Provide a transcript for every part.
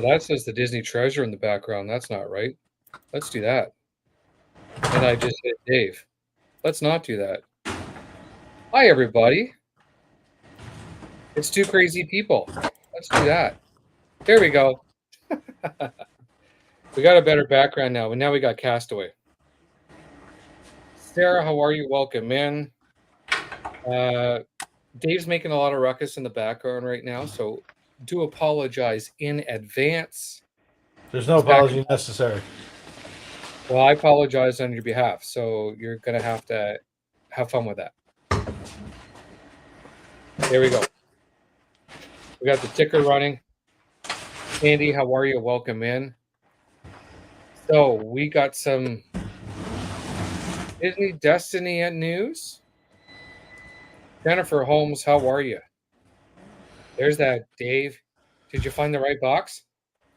Oh, that says the Disney treasure in the background. That's not right. Let's do that. And I just hit Dave. Let's not do that. Hi, everybody. It's two crazy people. Let's do that. There we go. We got a better background now, and now we got Castaway. Sarah, how are you? Welcome, man. Dave's making a lot of ruckus in the background right now, so do apologize in advance. There's no apology necessary. Well, I apologize on your behalf, so you're going to have fun with that. There we go. We got the ticker running. Andy, how are you? Welcome in. So we got some Disney Destiny news. Jennifer Holmes, how are you? There's that Dave. Did you find the right box?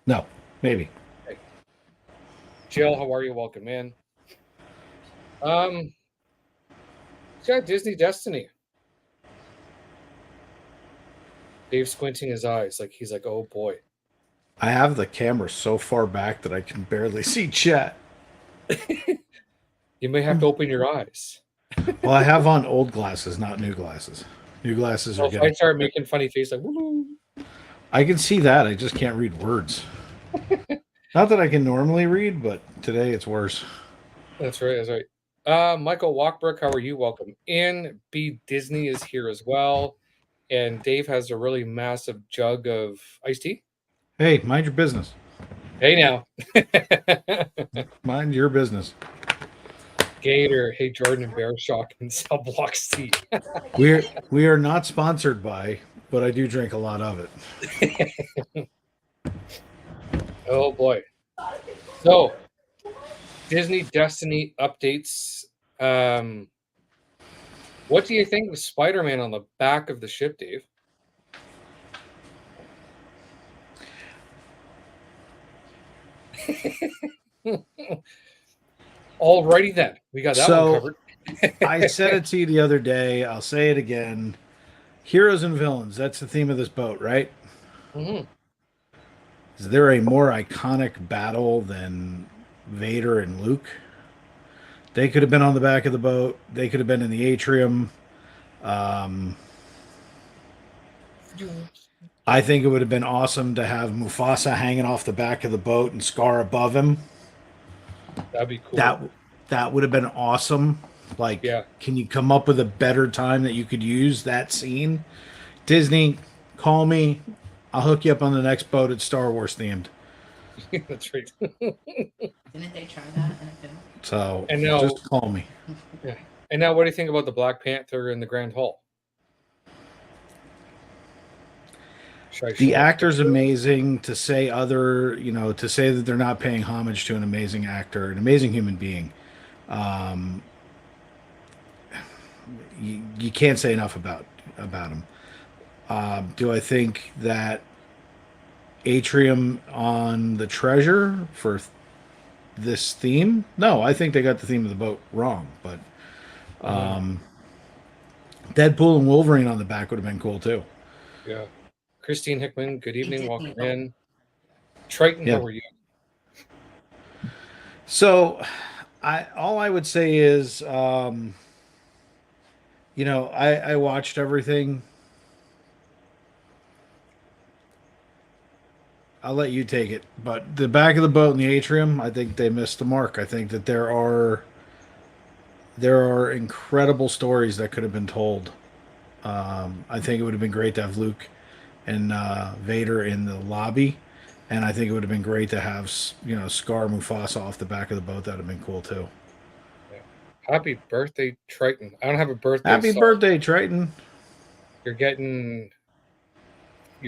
No, maybe. Okay. Jill, how are you? Welcome in. Yeah, Disney Destiny. Dave's squinting his eyes like he's like, oh boy. I have the camera so far back that I can barely see chat. You may have to open your eyes. Well, I have on old glasses, not new glasses. New glasses are If I start making funny face like, woo. I can see that. I just can't read words. Not that I can normally read, but today it's worse. That's right. That's right. Michael Walkbrook, how are you? Welcome in. B Disney is here as well. And Dave has a really massive jug of iced tea. Hey, mind your business. Hey now. Mind your business. Gator, hey Jordan and Bear Shock and Cell Blocks tea. we are not sponsored by, but I do drink a lot of it. Oh boy. So Disney Destiny updates. What do you think of Spider-Man on the back of the ship, Dave? Alrighty then. We got that one covered. I said it to you the other day. I'll say it again. Heroes and villains. That's the theme of this boat, right? Mm-hmm. Is there a more iconic battle than Vader and Luke? They could have been on the back of the boat. They could have been in the atrium. I think it would have been awesome to have Mufasa hanging off the back of the boat and Scar above him. That'd be cool. That would have been awesome. Like, yeah. Can you come up with a better time that you could use that scene? Disney, call me. I'll hook you up on the next boat. It's Star Wars themed. That's right. Didn't they try that in a film? So, and now, just call me. Yeah. And now, what do you think about the Black Panther in the Grand Hall? The actor's amazing. To say to say that they're not paying homage to an amazing actor, an amazing human being, you can't say enough about him. Do I think that atrium on the treasure for this theme? No, I think they got the theme of the boat wrong. But Deadpool and Wolverine on the back would have been cool too. Yeah. Christine Hickman, good evening. Welcome in. Triton, how are you? So, all I would say is, I watched everything. I'll let you take it. But the back of the boat in the atrium, I think they missed the mark. I think that there are incredible stories that could have been told. I think it would have been great to have Luke and Vader in the lobby, and I think it would have been great to have Scar Mufasa off the back of the boat. That would have been cool too. Yeah. Happy birthday, Triton! I don't have a birthday. Happy birthday, Triton! You're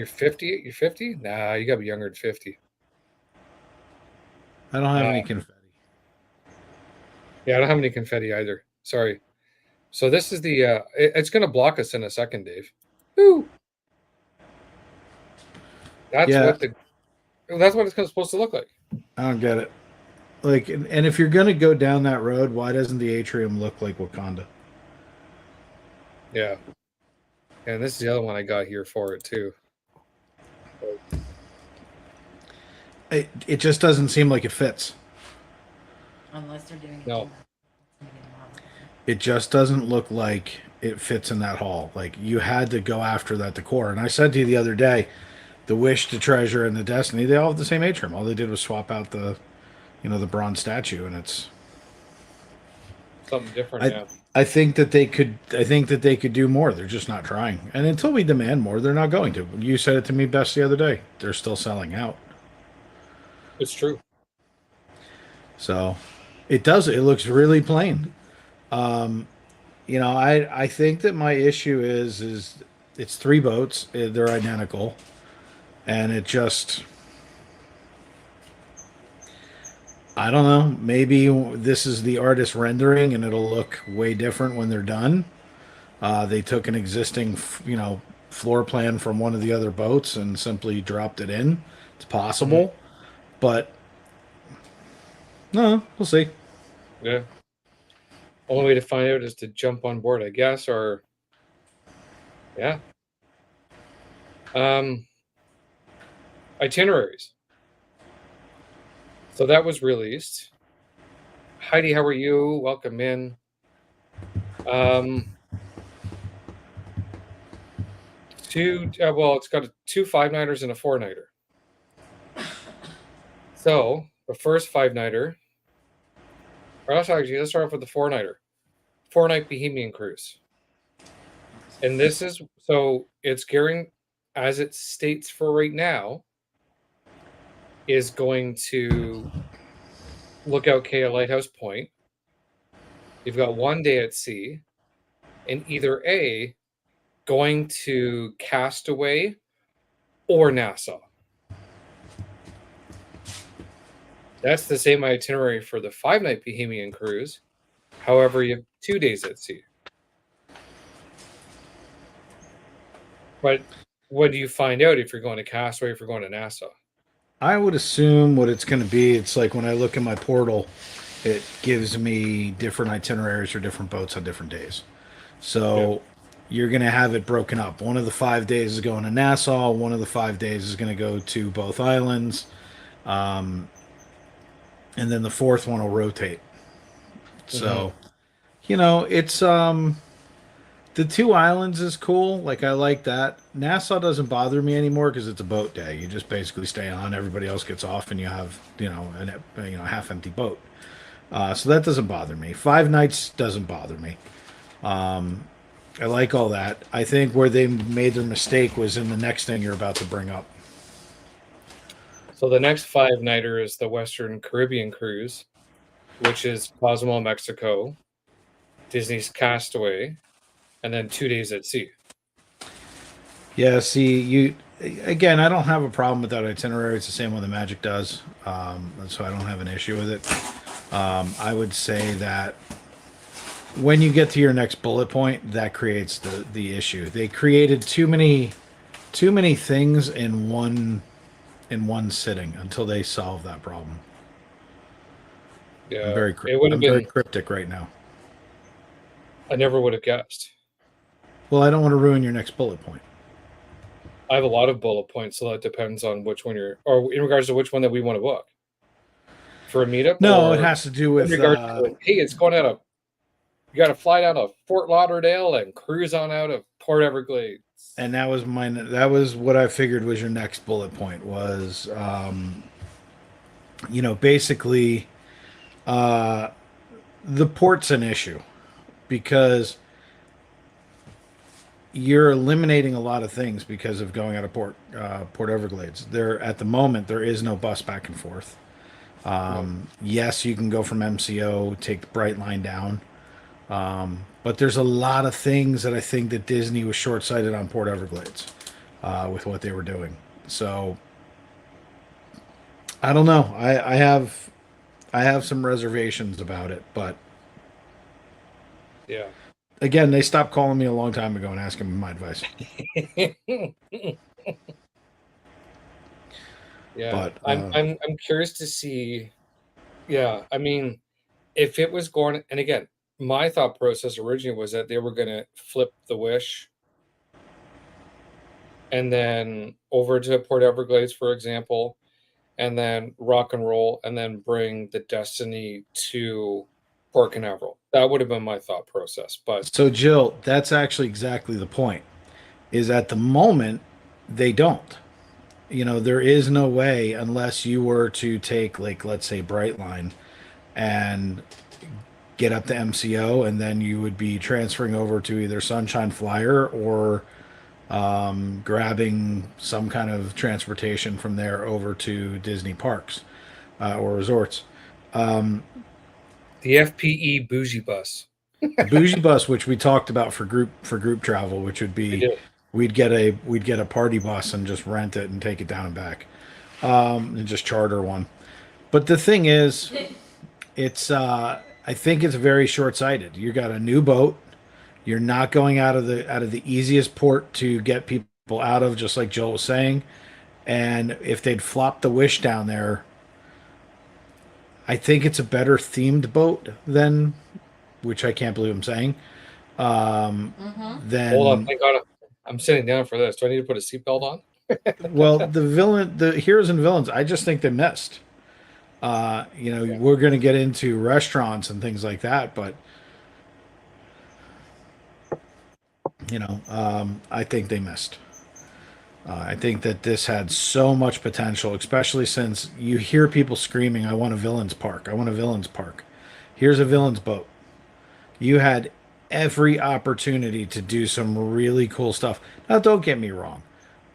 50. You're 50? Nah, you gotta be younger than 50. I don't have any confetti. Yeah, I don't have any confetti either. Sorry. So this is the. It's gonna block us in a second, Dave. Woo! That's what it's supposed to look like. I don't get it. Like, and if you're gonna go down that road, why doesn't the atrium look like Wakanda? Yeah. And this is the other one I got here for it too. it just doesn't seem like it fits. Unless they're doing it No. tomorrow. It's gonna get tomorrow. It just doesn't look like it fits in that hall. Like you had to go after that decor. And I said to you the other day, the Wish, the Treasure, and the Destiny, they all have the same atrium. All they did was swap out the bronze statue, and it's. Something different, I yeah. I think that they could. I think that they could do more. They're just not trying. And until we demand more, they're not going to. You said it to me best the other day. They're still selling out. It's true. So, it does. It looks really plain. I think that my issue is it's three boats. They're identical, and it just I don't know. Maybe this is the artist rendering, and it'll look way different when they're done. They took an existing, floor plan from one of the other boats and simply dropped it in. It's Mhm. possible, but no, we'll see. Yeah. Only way to find out is to jump on board, I guess, or yeah. Um, Itineraries. So that was released. Heidi, how are you? Welcome in. Um, it's got two 5-nighters and a 4-nighter. So the first 5-nighter, or let's start off with the 4-nighter. 4-night Bohemian cruise. And this is so it's gearing as it states for right now, is going to Lookout Cay at Lighthouse Point. You've got 1 day at sea, and either A, going to Castaway or Nassau. That's the same itinerary for the 5-night Bohemian cruise. However, you have 2 days at sea. But what do you find out if you're going to Castaway, if you're going to Nassau? I would assume what it's going to be. It's like when I look at my portal, it gives me different itineraries for different boats on different days. Yeah. So you're going to have it broken up. One of the 5 days is going to Nassau. One of the 5 days is going to go to both islands. Um, and then the fourth one will rotate. Mm-hmm. So, it's the two islands is cool. Like I like that. Nassau doesn't bother me anymore because it's a boat day. You just basically stay on. Everybody else gets off, and you have a half empty boat. So that doesn't bother me. 5 nights doesn't bother me. I like all that. I think where they made their mistake was in the next thing you're about to bring up. So the next 5-nighter is the Western Caribbean cruise, which is Cozumel, Mexico, Disney's Castaway, and then 2 days at sea. Yeah, see, again, I don't have a problem with that itinerary. It's the same one the Magic does, so I don't have an issue with it. I would say that when you get to your next bullet point, that creates the issue. They created too many things in one sitting until they solve that problem. I'm Yeah, very it would have I'm very been. cryptic right now. I never would have guessed. Well, I don't want to ruin your next bullet point. I have a lot of bullet points, so that depends on which one or in regards to which one that we want to book for a meetup, No, it or has to do in with regards to hey, it's going out of you got to fly down to Fort Lauderdale and cruise on out of Port Everglades. and that was mine. That was what I figured was your next bullet point was, basically, uh, the port's an issue because you're eliminating a lot of things because of going out of Port Everglades. There at the moment there is no bus back and forth. No. Yes, you can go from MCO, take the Bright Line down, but there's a lot of things that I think that Disney was short sighted on Port Everglades with what they were doing. So I don't know. I have some reservations about it, but Yeah. again, they stopped calling me a long time ago and asking me my advice. Yeah, But I'm curious to see. Yeah, I mean, if it was going, and again, my thought process originally was that they were going to flip the Wish and then over to Port Everglades, for example, and then rock and roll, and then bring the Destiny to Port Canaveral. That would have been my thought process. But So, Jill, that's actually exactly the point. Is at the moment they don't. There is no way unless you were to take, like, let's say Brightline and get up to MCO, and then you would be transferring over to either Sunshine Flyer or grabbing some kind of transportation from there over to Disney parks or resorts. the FPE bougie bus. The bougie bus, which we talked about for group travel, which would We be did. we'd get a party bus and just rent it and take it down and back, and just charter one. But the thing is, it's I think it's very short sighted. You got a new boat. You're not going out of the easiest port to get people out of, just like Joel was saying. And if they'd flopped the Wish down there, I think it's a better themed boat than, which I can't believe I'm saying, Hold on, than, thank God I'm sitting down for this. Do I need to put a seatbelt on? well, the heroes and villains. I just think they missed. Yeah. We're going to get into restaurants and things like that, but I think they missed. I think that this had so much potential, especially since you hear people screaming, "I want a villains park! I want a villains park!" Here's a villains boat. You had every opportunity to do some really cool stuff. Now, don't get me wrong.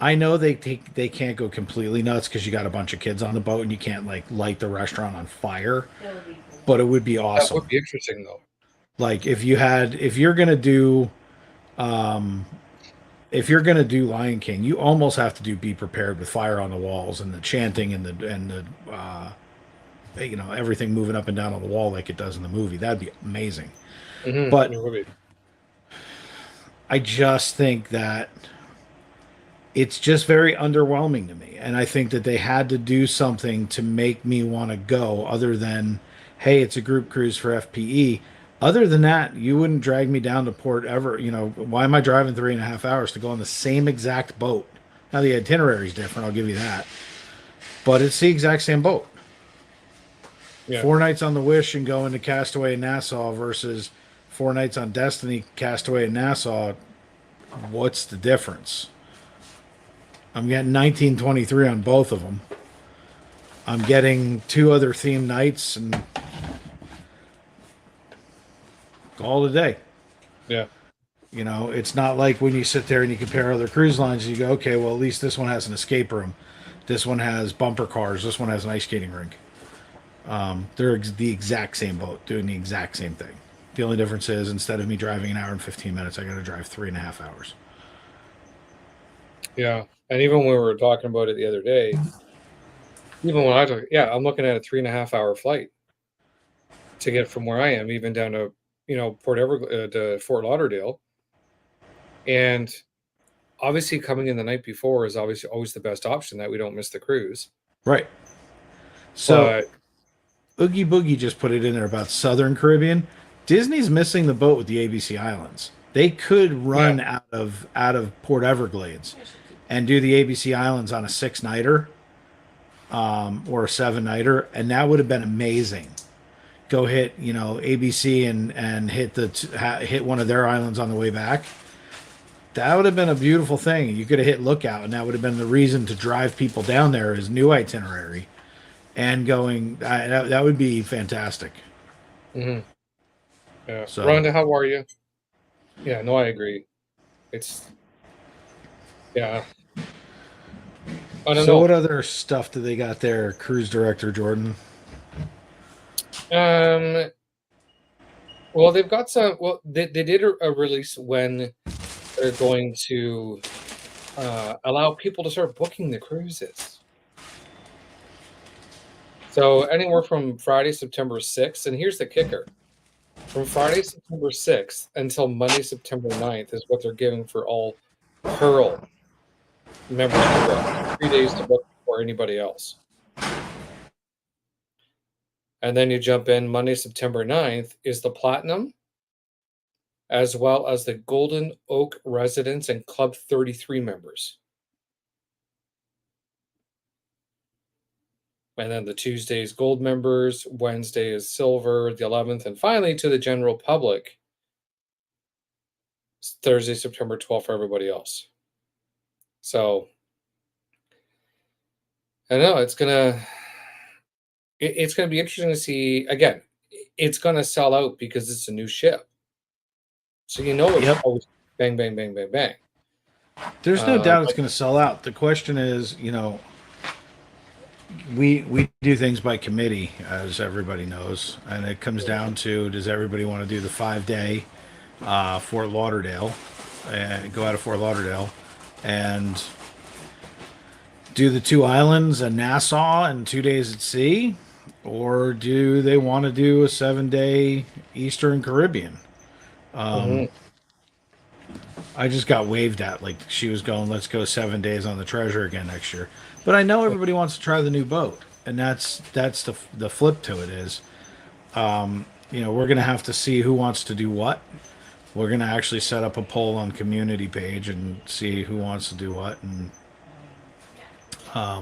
I know they can't go completely nuts because you got a bunch of kids on the boat and you can't, like, light the restaurant on fire. That would be cool. But it would be That would awesome. be interesting, though. Like, if you're gonna do um, if you're gonna do Lion King, you almost have to do Be Prepared with fire on the walls and the chanting and the everything moving up and down on the wall like it does in the movie. That'd be amazing. But It would be. I just think that it's just very underwhelming to me. And I think that they had to do something to make me want to go, other than, hey, it's a group cruise for FPE. Other than that, you wouldn't drag me down to port ever. Why am I driving 3.5 hours to go on the same exact boat? Now, the itinerary is different, I'll give you that. But it's the exact same boat. Yeah. 4 nights on the Wish and going to Castaway in Nassau versus 4 nights on Destiny, Castaway in Nassau. What's the difference? I'm getting 1923 on both of them. I'm getting 2 other themed nights and call it a day. Yeah. It's not like when you sit there and you compare other cruise lines and you go, okay, well, at least this one has an escape room. This one has bumper cars. This one has an ice skating rink. They're the exact same boat doing the exact same thing. The only difference is, instead of me driving an hour and 15 minutes, I got to drive 3.5 hours. Yeah. And even when we were talking about it the other day, even when I'm looking at a 3.5 hour flight to get from where I am, even down to, to Fort Lauderdale. And obviously coming in the night before is obviously always the best option, that we don't miss the cruise. Right. So, But Oogie Boogie just put it in there about Southern Caribbean. Disney's missing the boat with the ABC Islands. They could run out of Port Everglades and do the ABC Islands on a 6-nighter or a 7-nighter, and that would have been amazing. Go hit ABC and hit one of their islands on the way back. That would have been a beautiful thing. You could have hit Lookout, and that would have been the reason to drive people down there as new itinerary and going. That would be fantastic. yeah. So- Rhonda, how are you? Yeah, no, I agree. It's I don't So know. what other stuff do they got there, cruise director Jordan? Well, they've got some. Well, they did a release when they're going to allow people to start booking the cruises. So anywhere from Friday, September 6th, and here's the kicker: from Friday, September 6th until Monday, September 9th is what they're giving for all Pearl members to book. 3 days to book before anybody else. And then you jump in Monday, September 9th is the Platinum, as well as the Golden Oak Residents and Club 33 members. And then the Tuesday is gold members, Wednesday is silver, the 11th, and finally to the general public, it's Thursday, September 12th for everybody else. So I know it's gonna be interesting to see. Again, it's gonna sell out because it's a new ship. So it's Yep. always bang, bang, bang, bang, bang. There's no doubt it's But going to sell out. The question is, we do things by committee, as everybody knows, and it comes down to, does everybody want to do the 5 day Fort Lauderdale, and go out of Fort Lauderdale, and do the 2 islands and Nassau and 2 days at sea, or do they want to do a 7 day Eastern Caribbean? mhm, I just got waved at, like she was going, let's go 7 days on the Treasure again next year. But I know everybody wants to try the new boat, and that's the flip to it is, we're gonna have to see who wants to do what. We're gonna actually set up a poll on community page and see who wants to do what. And I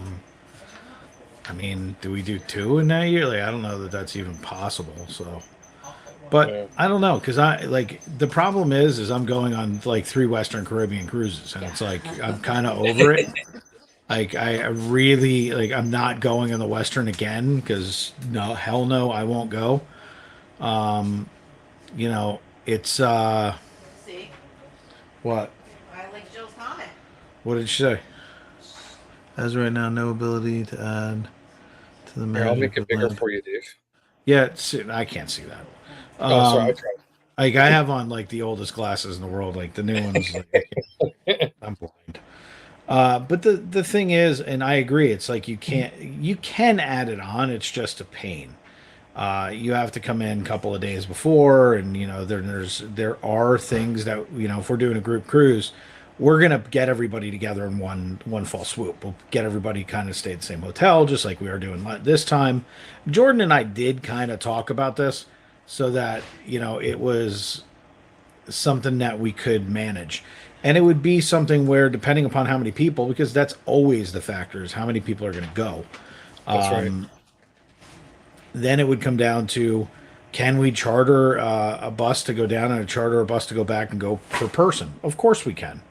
mean, do we do two in that year? Like, I don't know that that's even possible. So, but yeah, I don't know, because I like, the problem is I'm going on like 3 Western Caribbean cruises, and it's like I'm kind of over it. Like, I really, like, I'm not going on the Western again, because no, hell no, I won't go. It's See, what? I like Jill's comment. What did she say? As right now, no ability to add to the here, I'll magic make it of bigger land. for you, Dave. Yeah, I can't see that. Oh, sorry, I Like, I have on like the oldest glasses in the world, like the new ones. Like, tried. I'm blind. But the thing is, and I agree, it's like you can add it on. It's just a pain. You have to come in a couple of days before, and there are things that, if we're doing a group cruise, we're gonna get everybody together in one fall swoop. We'll get everybody kind of stay at the same hotel, just like we are doing this time. Jordan and I did kind of talk about this, so that it was something that we could manage. And it would be something where, depending upon how many people, because that's always the factor, is how many people are going to go. That's right. Then it would come down to, can we charter a bus to go down and charter a bus to go back and go per person? Of course we can.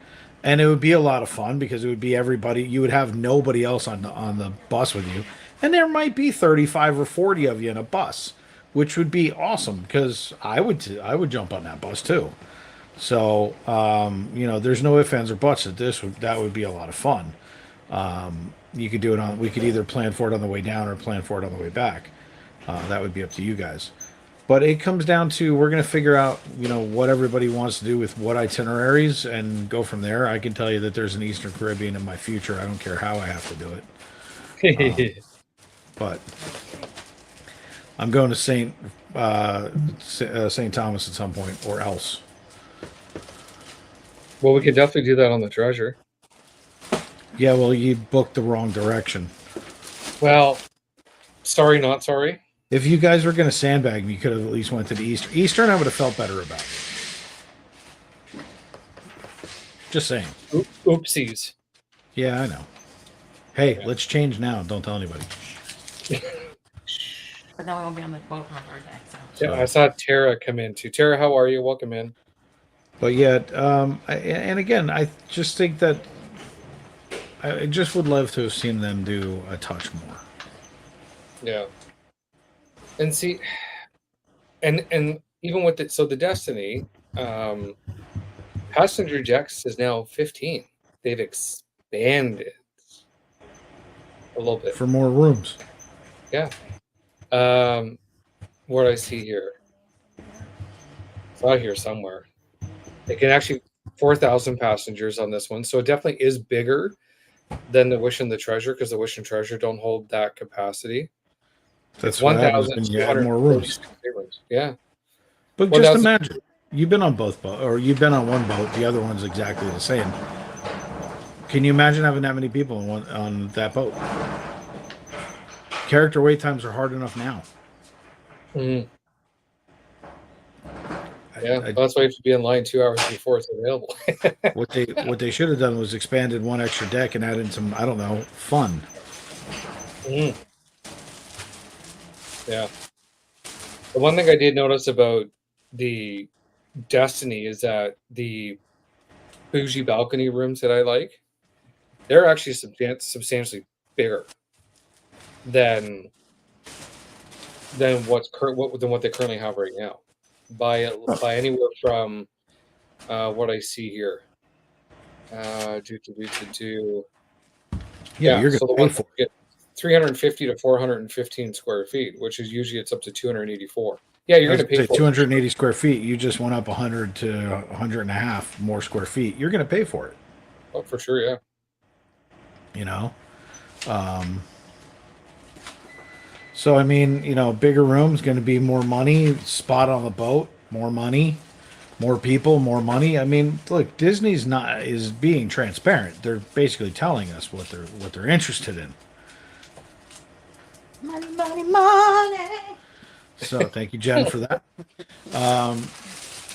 And it would be a lot of fun, because it would be everybody. You would have nobody else on the bus with you. And there might be 35 or 40 of you in a bus, which would be awesome, because I would jump on that bus too. So, there's no ifs, ands, or buts that would be a lot of fun. You could do it we could either plan for it on the way down or plan for it on the way back. That would be up to you guys. But it comes down to, we're going to figure out, what everybody wants to do with what itineraries, and go from there. I can tell you that there's an Eastern Caribbean in my future. I don't care how I have to do it. But I'm going to St. Thomas at some point, or else. Well, we could definitely do that on the Treasure. Yeah, well, you booked the wrong direction. Well, sorry, not sorry. If you guys were going to sandbag me, you could have at least went to the Eastern. Eastern, I would have felt better about. Just saying. Oopsies. Yeah, I know. Hey, let's change now. Don't tell anybody. But then we won't be on the boat on our birthday. So. Yeah, I saw Tara come in too. Tara, how are you? Welcome in. But yet, and again, I just think that I just would love to have seen them do a touch more. Yeah. And see, and even with it, so the Destiny passenger decks is now 15. They've expanded a little bit for more rooms. Yeah. What do I see here? It's out here somewhere. It can actually 4,000 passengers on this one, so it definitely is bigger than the Wish and the Treasure, because the Wish and Treasure don't hold that capacity. That's what happens when you add more rooms. Yeah. But just imagine, you've been on both boats, or you've been on one boat. The other one's exactly the same. Can you imagine having that many people on that boat? Character wait times are hard enough now. Mm-hmm. Yeah, that's why you have to be in line 2 hours before it's available. What they should have done was expanded one extra deck and added some, I don't know, fun. Yeah. The one thing I did notice about the Destiny is that the bougie balcony rooms that I like, they're actually substantially bigger than what they currently have right now, by anywhere from what I see here. Yeah, Yeah, you're going so to the pay one for it. get 350 to 415 square feet, which is usually it's up to 284. Yeah, you're I was going to going pay to say for it. 280 square feet. You just went up 100 to 100 and a half more square feet. You're going to pay for it. Oh, for sure, yeah. You know. Um, so I mean, bigger rooms going to be more money. Spot on the boat, more money. More people, more money. I mean, look, Disney's not is being transparent. They're basically telling us what they're interested in. Money, money, money. So thank you, Jen, for that. Um,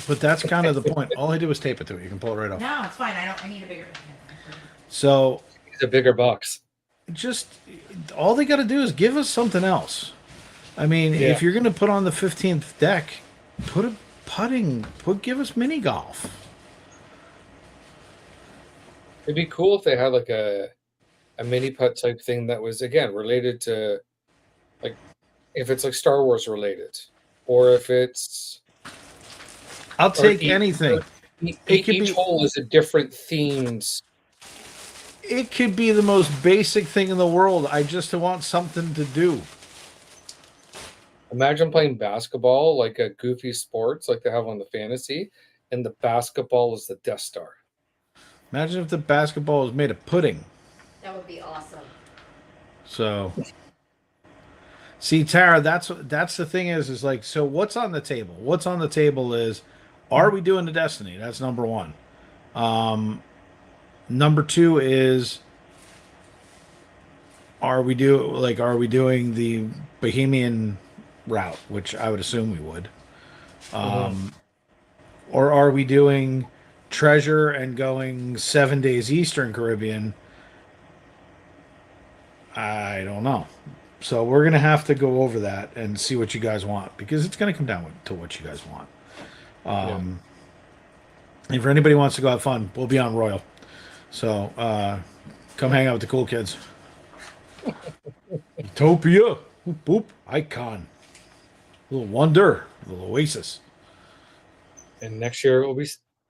but that's kind of the point. All I did was tape it to it. You can pull it right off. No, it's fine. I need a bigger. So It's a bigger box. just all they got to do is give us something else. I mean, Yeah. if you're going to put on the 15th deck, put a give us mini golf. It'd be cool if they had like a mini putt type thing that was again related to, like, if it's like Star Wars related, or if it's I'll take each, anything. It could each be hole is a different themed. It could be the most basic thing in the world. I just want something to do. Imagine playing basketball like a goofy sports like they have on the fantasy, and the basketball is the Death Star. Imagine if the basketball was made of pudding. That would be awesome. So, see, Tara, that's the thing is like, so what's on the table? What's on the table is, are we doing the Destiny? That's number one. Number two is, are we doing the Bohemian route, which I would assume we would. Or are we doing Treasure and going 7 days Eastern Caribbean? I don't know. So we're going to have to go over that and see what you guys want, because it's going to come down to what you guys want. And if anybody wants to go have fun, we'll be on Royal. So come hang out with the cool kids. Utopia. Boop, boop. Icon. Little wonder. Little oasis. And next year it will be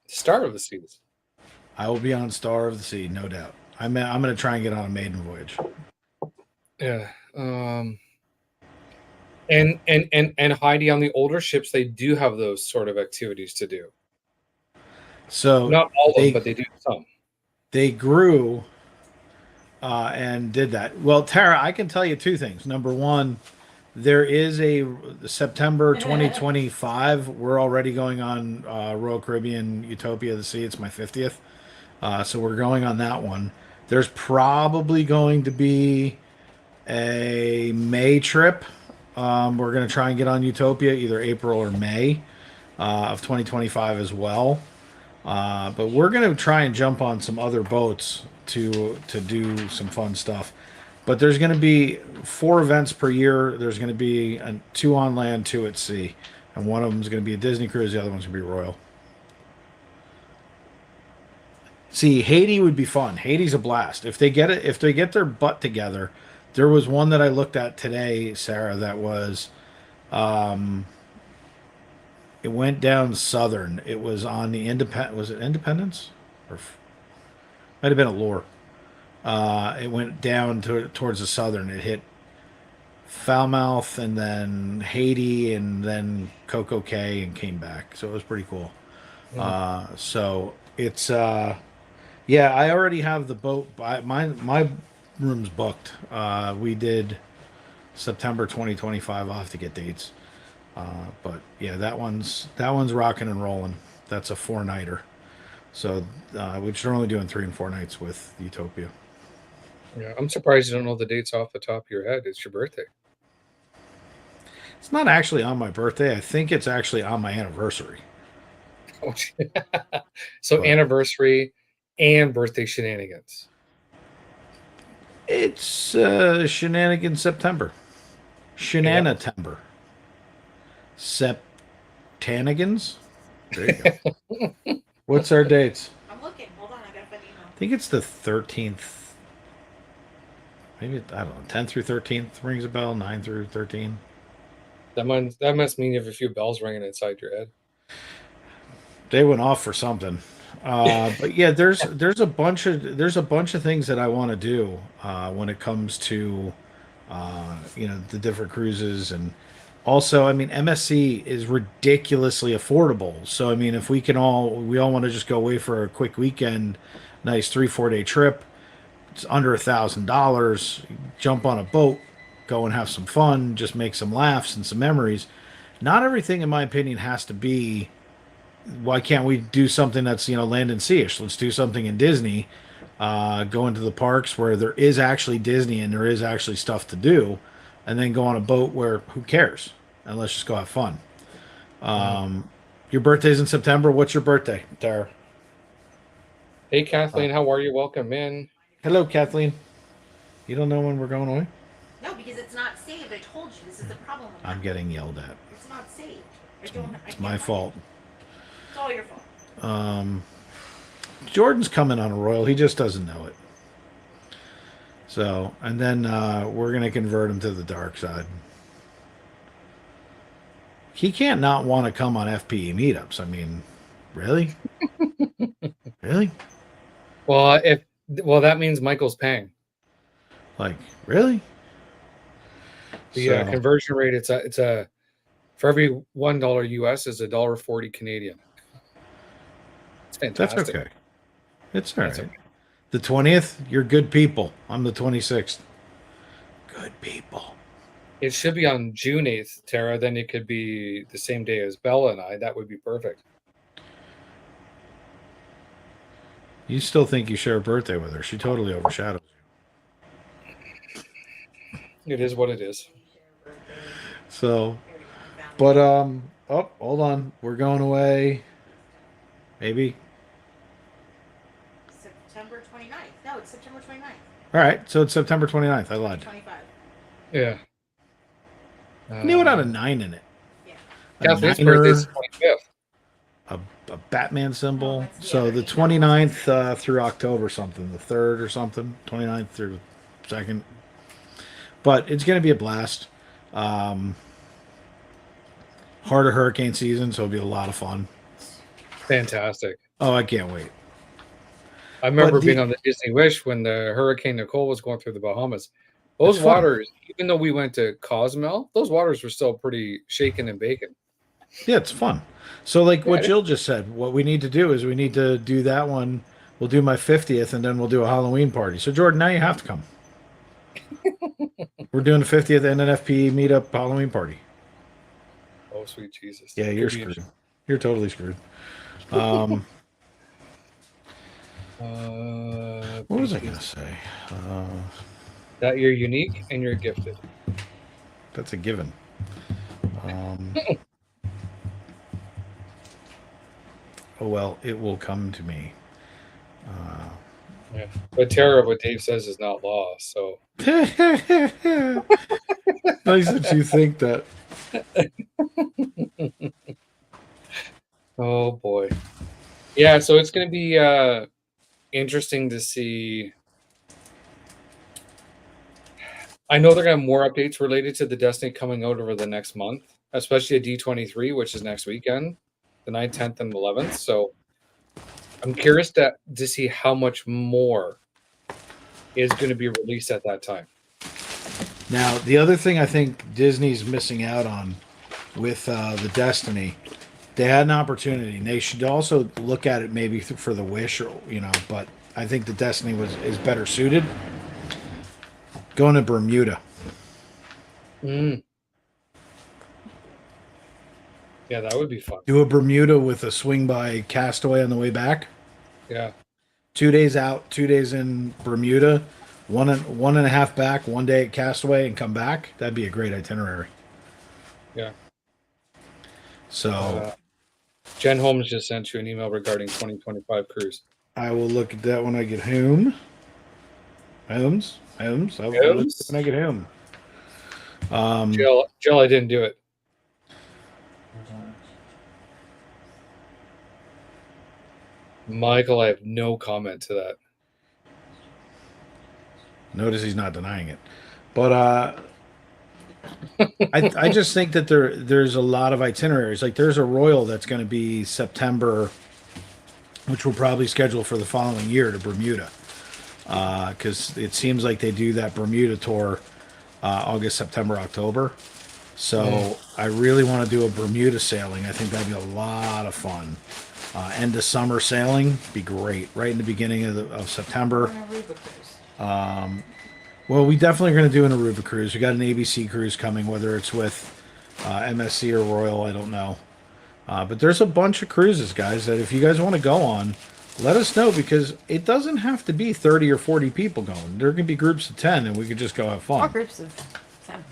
Star of the Seas. I will be on Star of the Sea, no doubt. I'm going to try and get on a maiden voyage. Yeah. And Heidi, on the older ships, they do have those sort of activities to do. So not all of them, but they do some. They grew and did that. Well, Tara, I can tell you two things. Number one, there is a September 2025. We're already going on Royal Caribbean Utopia of the Sea. It's my 50th. So we're going on that one. There's probably going to be a May trip. We're going to try and get on Utopia either April or May of 2025 as well. But we're going to try and jump on some other boats to do some fun stuff. But there's going to be 4 events per year. There's going to be 2 on land, 2 at sea. And one of them is going to be a Disney cruise. The other one's going to be Royal. See, Haiti would be fun. Haiti's a blast. If they get their butt together. There was one that I looked at today, Sarah, that was it went down southern. It was on the was it Independence? Or might have been Allure. It went down towards the southern. It hit Falmouth and then Haiti and then Coco Cay and came back. So it was pretty cool. So it's yeah, I already have the boat. My room's booked. We did September 2025. I'll have to get dates. But yeah, that one's rocking and rolling. That's a 4-nighter. So which are only doing 3 and 4 nights with Utopia. Yeah, I'm surprised you don't know the dates off the top of your head. It's your birthday. It's not actually on my birthday. I think it's actually on my anniversary. So anniversary and birthday shenanigans. It's shenanigans September. Shenana timber. Septanigans. There you go. What's our dates? I'm looking. Hold on, I gotta find the email. I think it's the 13th. Maybe, I don't know, 10 through 13th rings a bell, 9 through 13. That must mean you have a few bells ringing inside your head. They went off for something. But yeah, there's a bunch of things that I want to do when it comes to the different cruises. And also, I mean, MSC is ridiculously affordable. So I mean, if we all want to just go away for a quick weekend, nice 3-4 day trip. It's under $1,000. Jump on a boat, go and have some fun, just make some laughs and some memories. Not everything, in my opinion, has to be. Why can't we do something that's land and sea-ish? Let's do something in Disney. Go into the parks where there is actually Disney and there is actually stuff to do, and then go on a boat where who cares? And let's just go have fun. Your birthday's in September. What's your birthday, Tara? Hey, Kathleen, how are you? Welcome in. Hello, Kathleen. You don't know when we're going away? No, because it's not saved. I told you this is the problem. With I'm that. getting yelled at. It's not saved. It's my fault. It's all your fault. Jordan's coming on a royal. He just doesn't know it. So, and then we're going to convert him to the dark side. He can't not want to come on FPE meetups. I mean, really? Really? Well, that means Michael's paying. Like, really? The conversion rate, it's a for every $1 US is $1.40 Canadian. It's fantastic. That's okay. It's all right. Okay. The 20th, you're good people. I'm the 26th. Good people. It should be on June 8th, Tara. Then it could be the same day as Bella and I. That would be perfect. You still think you share a birthday with her. She totally overshadows you. It is what it is. So, but, hold on. We're going away. Maybe. September 29th. No, it's September 29th. All right. So it's September 29th. I lied. 25. Yeah. I knew it had a 9 in it. Yeah. Kathleen's niner, birthday is the 25th. a Batman symbol. Oh, that's So the the other 29th through October something. The 3rd or something. 29th through 2nd. But it's going to be a blast. Heart of hurricane season, so it'll be a lot of fun. Fantastic. Oh, I can't wait. I remember being on the Disney Wish when the Hurricane Nicole was going through the Bahamas. Those waters, even though we went to Cozumel, those waters were still pretty shaken and baking. Yeah, it's fun. So like what Jill just said, what we need to do is we need to do that one. We'll do my 50th and then we'll do a Halloween party. So Jordan, now you have to come. We're doing the 50th and an FPE meetup Halloween party. Oh, sweet Jesus. Yeah, you're screwed. You're totally screwed. What was I going to say? That you're unique and you're gifted. That's a given. Oh, well, it will come to me. Yeah. But Tara, what Dave says is not law, so. Nice that you think that. Oh, boy. Yeah, so it's going to be interesting to see. I know they're going to have more updates related to the Destiny coming out over the next month, especially a D23, which is next weekend, the 9th, 10th, and 11th. So I'm curious to see how much more is going to be released at that time. Now, the other thing I think Disney's missing out on with the Destiny, they had an opportunity, and they should also look at it maybe for the Wish, or but I think the Destiny is better suited. Going to Bermuda. Yeah, that would be fun. Do a Bermuda with a swing by Castaway on the way back. Yeah. 2 days out, 2 days in Bermuda, one and a half back, 1 day at Castaway, and come back. That'd be a great itinerary. Yeah. So Jen Holmes just sent you an email regarding 2025 cruise. I will look at that when I get home. I will look at it when I get home. Jill, I didn't do it. Michael, I have no comment to that. Notice he's not denying it. But I just think that there's a lot of itineraries. Like there's a Royal that's going to be September, which we'll probably schedule for the following year to Bermuda, because it seems like they do that Bermuda tour August, September, October. So I really want to do a Bermuda sailing. I think that'd be a lot of fun. End of summer sailing be great. Right in the beginning of September. Well, we definitely are going to do an Aruba cruise. We got an ABC cruise coming, whether it's with MSC or Royal, I don't know. But there's a bunch of cruises, guys, that if you guys want to go on, let us know, because it doesn't have to be 30 or 40 people going. There can be groups of 10, and we could just go have fun. Or groups of 7.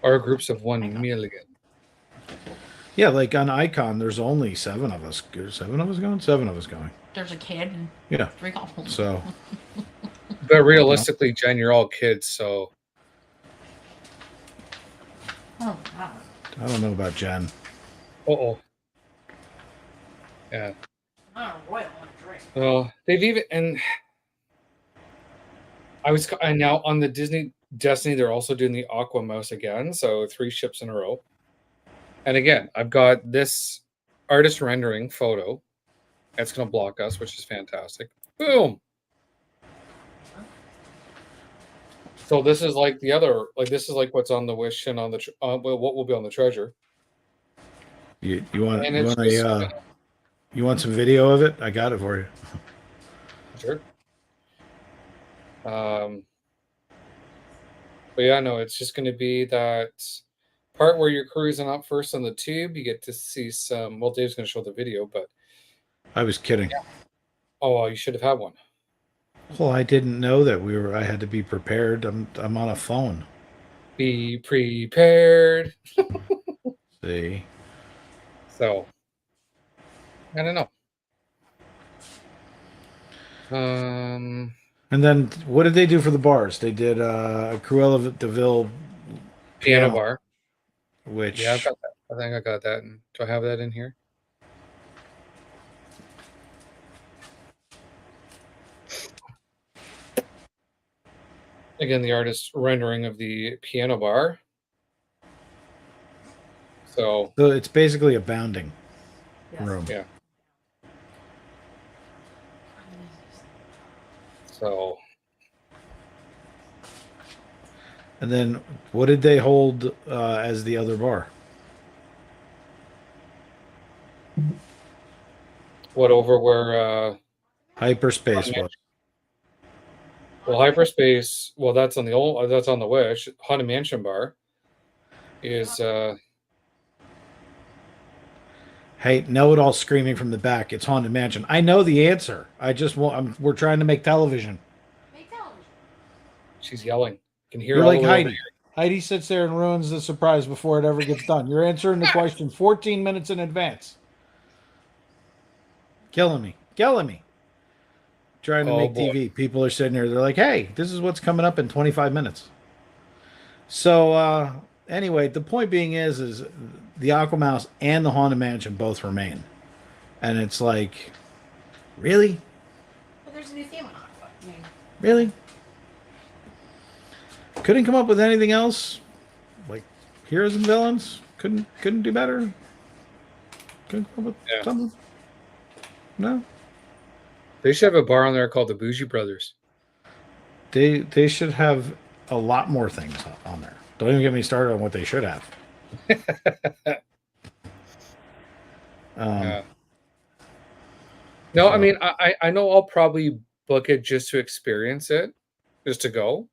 Or groups of 1 million. Yeah, like on Icon, there's only 7 of us. 7 of us going? 7 of us going. There's a kid and Yeah. 3 couples. So, But realistically, Jen, you're all kids, so. Oh, wow. I don't know about Jen. Uh-oh. Yeah. I don't know, Royal want to drink. Well, they've even, and I now on the Disney Destiny, they're also doing the Aqua Mouse again, so 3 ships in a row. And again, I've got this artist rendering photo. That's going to block us, which is fantastic. Boom. So this is like the other, like this is like what's on the Wish and on the what will be on the Treasure. You want some video of it? I got it for you. Sure. But yeah, no, it's just going to be that part where you're cruising up first on the tube. You get to see some. Well, Dave's going to show the video, but I was kidding. Yeah. Oh, you should have had one. Well, I didn't know that I had to be prepared. I'm on a phone. Be prepared. See. So, I don't know. And then what did they do for the bars? They did Cruella de Vil piano bar. Which yeah, I've got that. I think I got that. Do I have that in here? Again, the artist's rendering of the piano bar. So it's basically a bounding room. Yeah. So. And then what did they hold as the other bar? What over where Hyperspace was? Well, Hyperspace, well, that's on the Wish. Haunted Mansion bar is Hey, know it all screaming from the back. It's Haunted Mansion. I know the answer. We're trying to make television. Make television. She's yelling. Can hear You're all like the way Heidi. Heidi sits there and ruins the surprise before it ever gets done. You're answering the question 14 minutes in advance. Killing me. Trying to make TV. People are sitting here. They're like, hey, this is what's coming up in 25 minutes. So, anyway, the point being is the Aquamouse and the Haunted Mansion both remain. And it's like, really? But there's a new theme on Aqua. Really? Couldn't come up with anything else? Like heroes and villains? Couldn't do better? Couldn't come up with something? No? They should have a bar on there called the Bougie Brothers. They should have a lot more things on there. Don't even get me started on what they should have. Yeah. No, I mean, I know I'll probably book it just to experience it, just to go.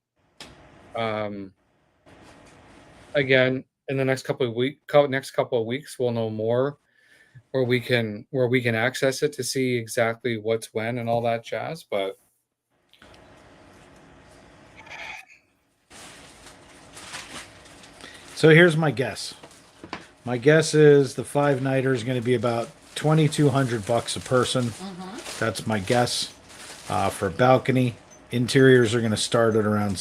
Again, in the next couple of weeks, we'll know more, where we can access it to see exactly what's when and all that jazz. But so here's my guess. My guess is the 5-nighter is going to be about $2,200 a person. Mm-hmm. That's my guess. For balcony, interiors are going to start at around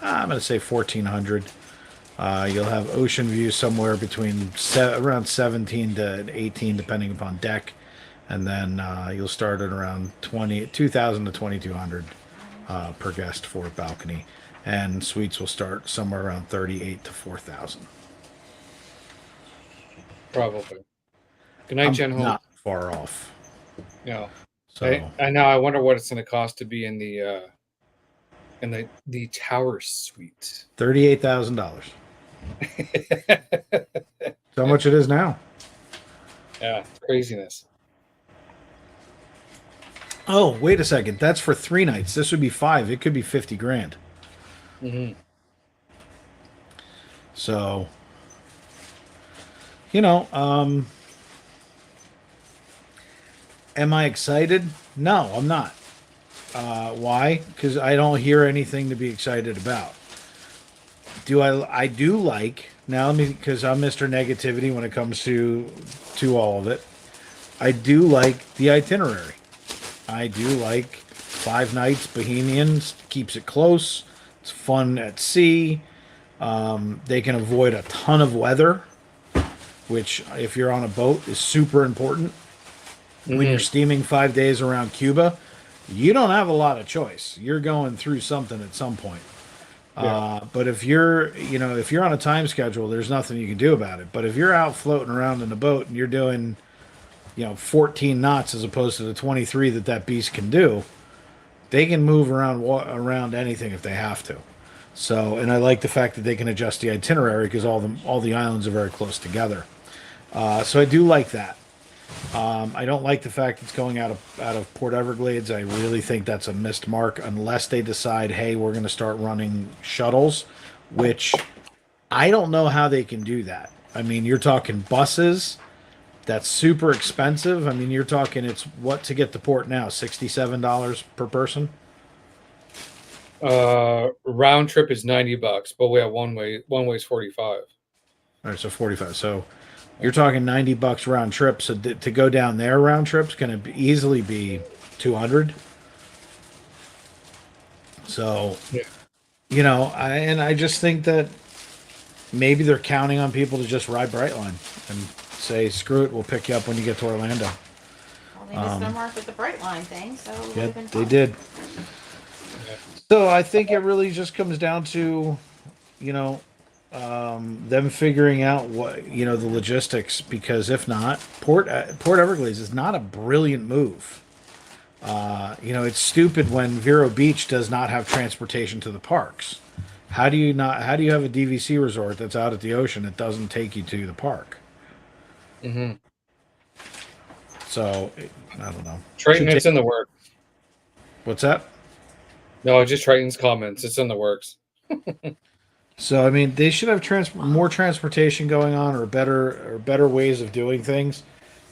I'm going to say 1,400. You'll have ocean view somewhere between around 17 to 18, depending upon deck, and then you'll start at around 2,000 to 2,200 per guest for a balcony, and suites will start somewhere around 38 to 4,000. Probably. Good night, I'm Jen Ho. not far off. Yeah. So I now I wonder what it's going to cost to be in the tower suite. $38,000. How much it is now? Yeah, craziness. Oh, wait a second. That's for 3 nights. This would be 5. It could be 50 grand. Mm-hmm. So, you know, am I excited? No, I'm not. Why? Because I don't hear anything to be excited about. I do like now. Let me, because I'm Mr. Negativity when it comes to all of it. I do like the itinerary. I do like 5 nights. Bohemians keeps it close. It's fun at sea. They can avoid a ton of weather, which if you're on a boat is super important. When you're steaming 5 days around Cuba, you don't have a lot of choice. You're going through something at some point. Yeah. But if you're on a time schedule, there's nothing you can do about it. But if you're out floating around in a boat and you're doing, 14 knots as opposed to the 23 that beast can do, they can move around anything if they have to. So, and I like the fact that they can adjust the itinerary because all the islands are very close together. So I do like that. I don't like the fact it's going out of Port Everglades. I really think that's a missed mark unless they decide, hey, we're going to start running shuttles, which I don't know how they can do that. I mean, you're talking buses. That's super expensive. I mean, you're talking it's what to get to port now, $67 per person. Round trip is $90, but we have one way. One way is 45. All right, so 45. So you're talking $90 round trip. So to go down there, round trip's going to easily be 200. So, Yeah. I just think that maybe they're counting on people to just ride Brightline and say, screw it, we'll pick you up when you get to Orlando. Well, they missed the mark with the bright line thing, so it would Yeah, have been they fun. did. Yeah. So I think it really just comes down to, them figuring out the logistics. Because if not, Port Everglades is not a brilliant move. It's stupid when Vero Beach does not have transportation to the parks. How do you have a DVC resort that's out at the ocean that doesn't take you to the park? Mm-hmm. So I don't know. Triton, it's in the works. What's that? No, just Triton's comments. It's in the works. So I mean, they should have more transportation going on, or better ways of doing things.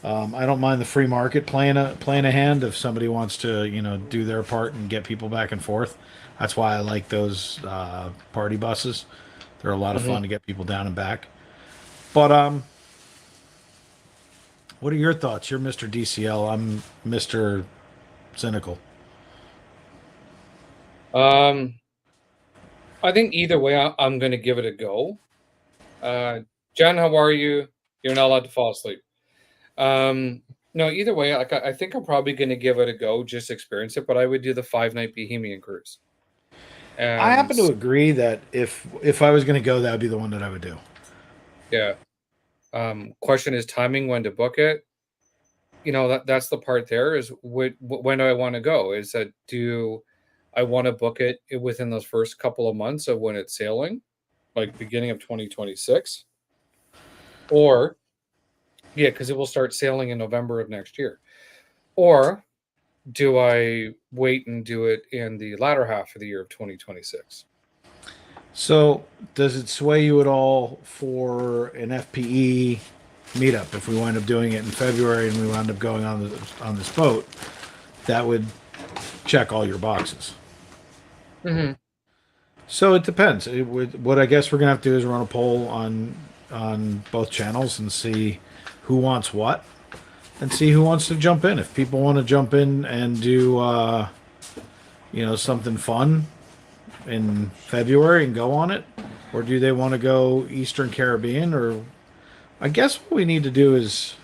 I don't mind the free market playing a hand if somebody wants to do their part and get people back and forth. That's why I like those party buses. They're a lot of fun to get people down and back. But what are your thoughts? You're Mr. DCL. I'm Mr. Cynical. I think either way, I'm going to give it a go. John, how are you? You're not allowed to fall asleep. No, either way, like I think I'm probably going to give it a go, just experience it. But I would do the 5-night Bohemian cruise. I happen And to agree that if I was going to go, that would be the one that I would do. yeah, question is timing when to book it. That's the part there is when do I want to go? Is that do I want to book it within those first couple of months of when it's sailing, like beginning of 2026, or yeah, because it will start sailing in November of next year, or do I wait and do it in the latter half of the year of 2026? So, does it sway you at all for an FPE meetup if we wind up doing it in February and we wind up going on this boat? That would check all your boxes. Mm-hmm. So it depends. What I guess we're gonna have to do is run a poll on both channels and see who wants what, and see who wants to jump in. If people want to jump in and do something fun, in February and go on it, or do they want to go Eastern Caribbean? Or I guess what we need to do is,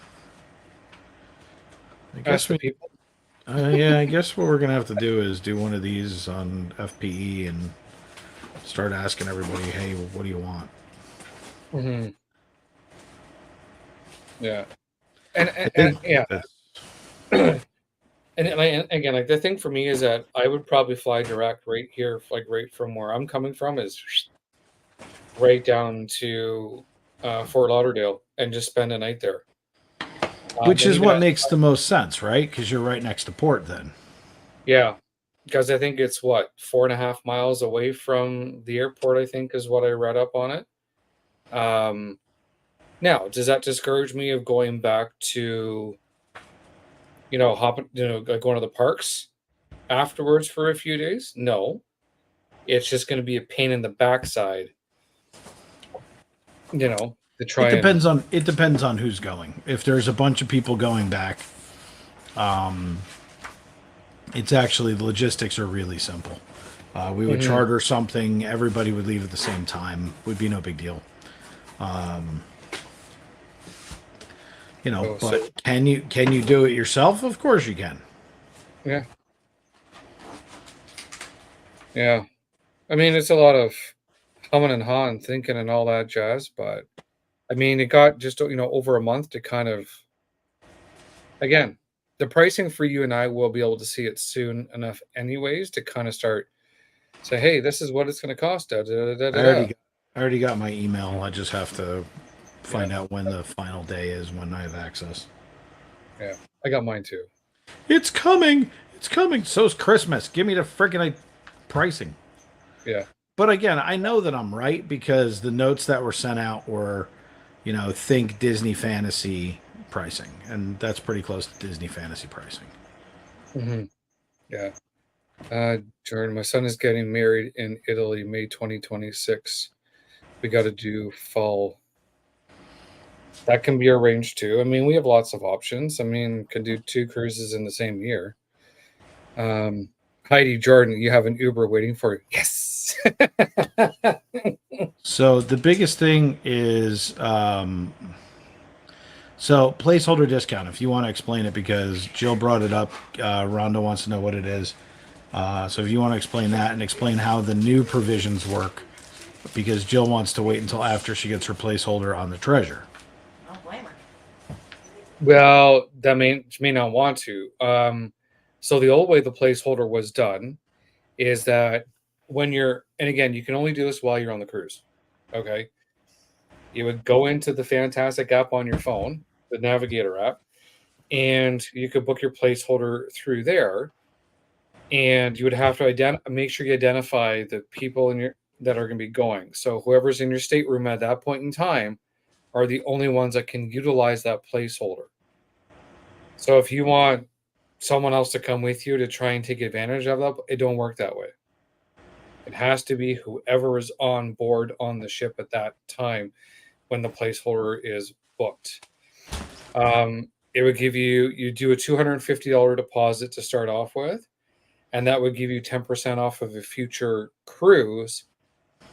I Ask guess the we, people. yeah, I guess what we're gonna have to do is do one of these on FPE and start asking everybody, hey, what do you want? Hmm. Yeah. And, I and think yeah. that's And again, like the thing for me is that I would probably fly direct right here, like right from where I'm coming from, is right down to Fort Lauderdale and just spend a night there. which And is even what at, makes the most sense, right? Because you're right next to port then. yeah, because I think it's what 4.5 miles away from the airport. I think is what I read up on it. Um, Now, does that discourage me of going back to hopping, like going to the parks afterwards for a few days? No, it's just going to be a pain in the backside, to try and. It depends on who's going. If there's a bunch of people going back, it's actually the logistics are really simple. We would Mhm. charter something, everybody would leave at the same time. Would be no big deal. Oh, But so can you do it yourself? Of course you can. yeah, yeah. I mean, it's a lot of humming and hawing, thinking, and all that jazz. But I mean, it got just over a month to kind of again. The pricing for you and I will be able to see it soon enough, anyways, to kind of start say, "Hey, this is what it's going to cost." Da, da, da, I da, already da. got, I already got my email. I just have to Yeah, find out when the final day is when I have access. yeah. I got mine too. It's coming. It's coming. So's Christmas. Give me the freaking pricing. Yeah. But again, I know that I'm right because the notes that were sent out were, think Disney fantasy pricing, and that's pretty close to Disney fantasy pricing. Hmm. Yeah. Jordan, my son is getting married in Italy, May 2026. We got to do fall. That can be arranged too. I mean, we have lots of options. I mean, can do two cruises in the same year. Um, Heidi, Jordan, you have an Uber waiting for you. Yes. So the biggest thing is so placeholder discount. If you want to explain it, because Jill brought it up, Rhonda wants to know what it is. So if you want to explain that and explain how the new provisions work, because Jill wants to wait until after she gets her placeholder on the treasure. Don't blame her. Well, that may not want to. So the old way the placeholder was done is that when you're, and again, you can only do this while you're on the cruise. Okay. You would go into the Fantastic app on your phone, the Navigator app, and you could book your placeholder through there. And you would have to make sure you identify the people that are going to be going. So whoever's in your stateroom at that point in time are the only ones that can utilize that placeholder. So if you want someone else to come with you to try and take advantage of that, it don't work that way. It has to be whoever is on board on the ship at that time when the placeholder is booked. It would give you do a $250 deposit to start off with, and that would give you 10% off of a future cruise.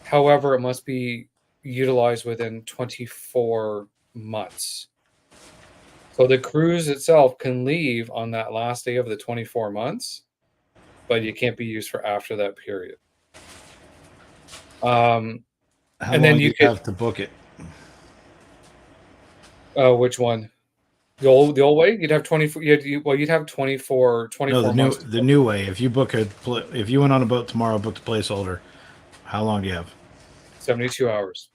However, it must be utilized within 24 months. So the cruise itself can leave on that last day of the 24 months, but it can't be used for after that period. How And then long do you you could, have to book it? which one? The old way, you'd have 24. You'd have 24 No, 24 months to the book. new way. If you if you went on a boat tomorrow, booked a placeholder, how long do you have? 72 hours.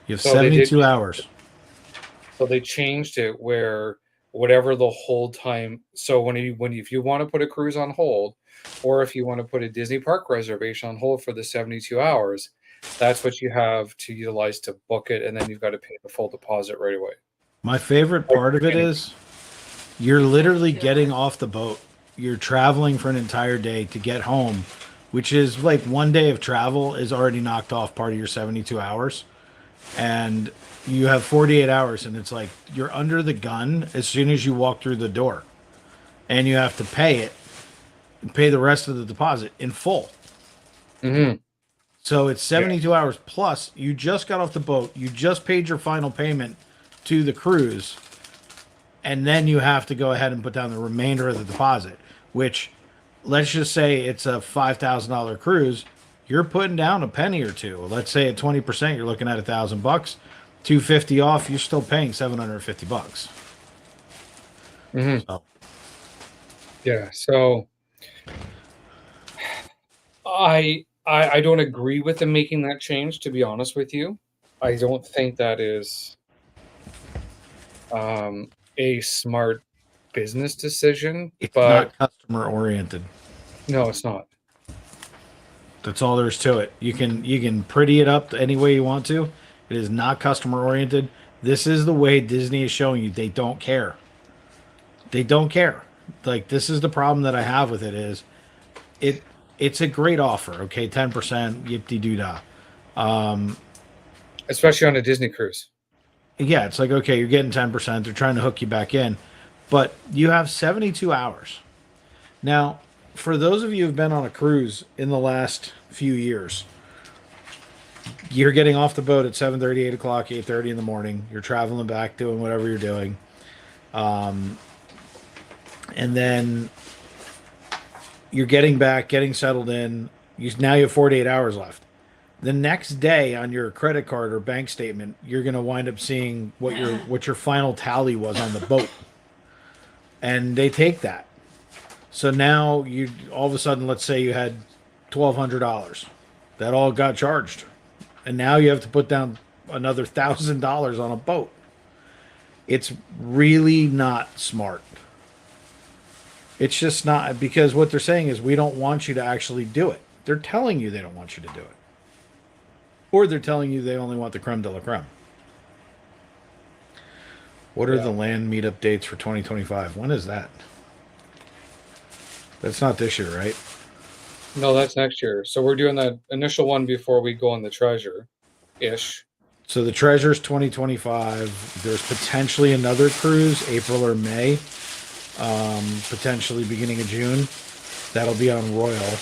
You have So they did. 72 hours. So they changed it where whatever the hold time. So if you want to put a cruise on hold, or if you want to put a Disney park reservation on hold for the 72 hours, that's what you have to utilize to book it, and then you've got to pay the full deposit right away. My favorite Right part at of the it beginning. is you're literally getting off the boat. You're traveling for an entire day to get home, which is like one day of travel is already knocked off part of your 72 hours. And you have 48 hours, and it's like you're under the gun as soon as you walk through the door. And you have to pay it, pay the rest of the deposit in full. Hmm. So it's 72 hours plus. You just got off the boat. You just paid your final payment to the cruise. And then you have to go ahead and put down the remainder of the deposit, which let's just say it's a $5,000 cruise. You're putting down a penny or two. Let's say at 20%, you're looking at $1,000. 250 off, you're still paying $750. Hmm. So Yeah. So I don't agree with them making that change, to be honest with you. I don't think that is a smart business decision, it's but not customer oriented. no, it's not. That's all there is to it. You can pretty it up any way you want to. It is not customer oriented. This is the way Disney is showing you they don't care. They don't care. Like this is the problem that I have with it is it it's a great offer. Okay, 10% yip de doo dah. Especially on a Disney cruise. Yeah, it's like okay, you're getting 10%. They're trying to hook you back in, but you have 72 hours. Now, for those of you who've been on a cruise in the last few years, you're getting off the boat at 7:30, 8 o'clock, 8:30 in the morning. You're traveling back, doing whatever you're doing, and then you're getting back, getting settled in. Now you have 48 hours left. The next day on your credit card or bank statement, you're going to wind up seeing what your final tally was on the boat, and they take that. So now you all of a sudden, let's say you had $1,200, that all got charged, and now you have to put down another $1,000 on a boat. It's really not smart. It's just not because what they're saying is we don't want you to actually do it. They're telling you they don't want you to do it. Or they're telling you they only want the creme de la creme. What are Yeah. the land meetup dates for 2025? When is that? That's not this year, right? No, that's next year. So we're doing that initial one before we go on the treasure ish. So the Treasure's 2025. There's potentially another cruise, April or May, potentially beginning of June. That'll be on Royal.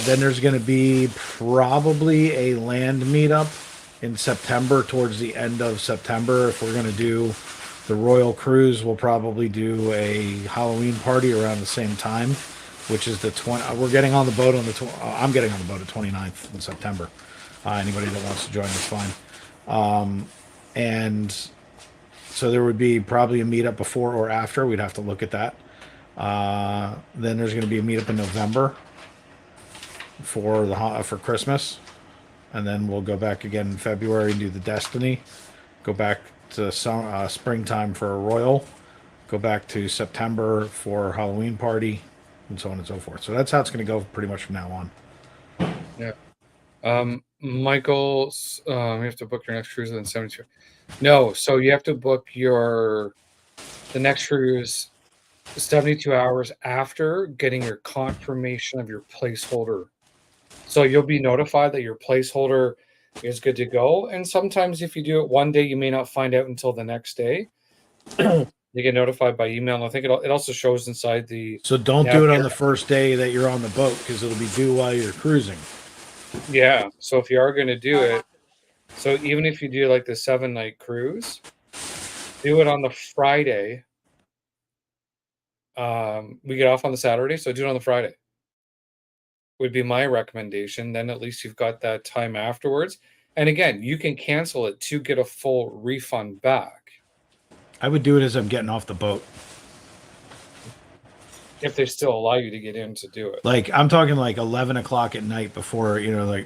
Then there's going to be probably a land meetup in September, towards the end of September. If we're going to do the Royal Cruise, we'll probably do a Halloween party around the same time, which is the 20. We're getting on the boat on the. I'm getting on the boat at 29th in September. Anybody that wants to join is fine. And so there would be probably a meetup before or after. We'd have to look at that. Then there's going to be a meetup in November for Christmas, and then we'll go back again in February and do the Destiny. Go back to springtime for a Royal. Go back to September for Halloween party, and so on and so forth. So that's how it's going to go pretty much from now on. Yeah. Michael, you have to book your next cruise within 72. No, so you have to book the next cruise 72 hours after getting your confirmation of your placeholder. So you'll be notified that your placeholder is good to go. And sometimes if you do it one day, you may not find out until the next day. You get notified by email. And I think it also shows inside the. So don't do it on the first day that you're on the boat because it'll be due while you're cruising. Yeah. So if you are going to do it, so even if you do like the 7-night cruise, do it on the Friday. We get off on the Saturday, so do it on the Friday. Would be my recommendation. Then at least you've got that time afterwards. And again, you can cancel it to get a full refund back. I would do it as I'm getting off the boat. If they still allow you to get in to do it. Like I'm talking like 11 o'clock at night before,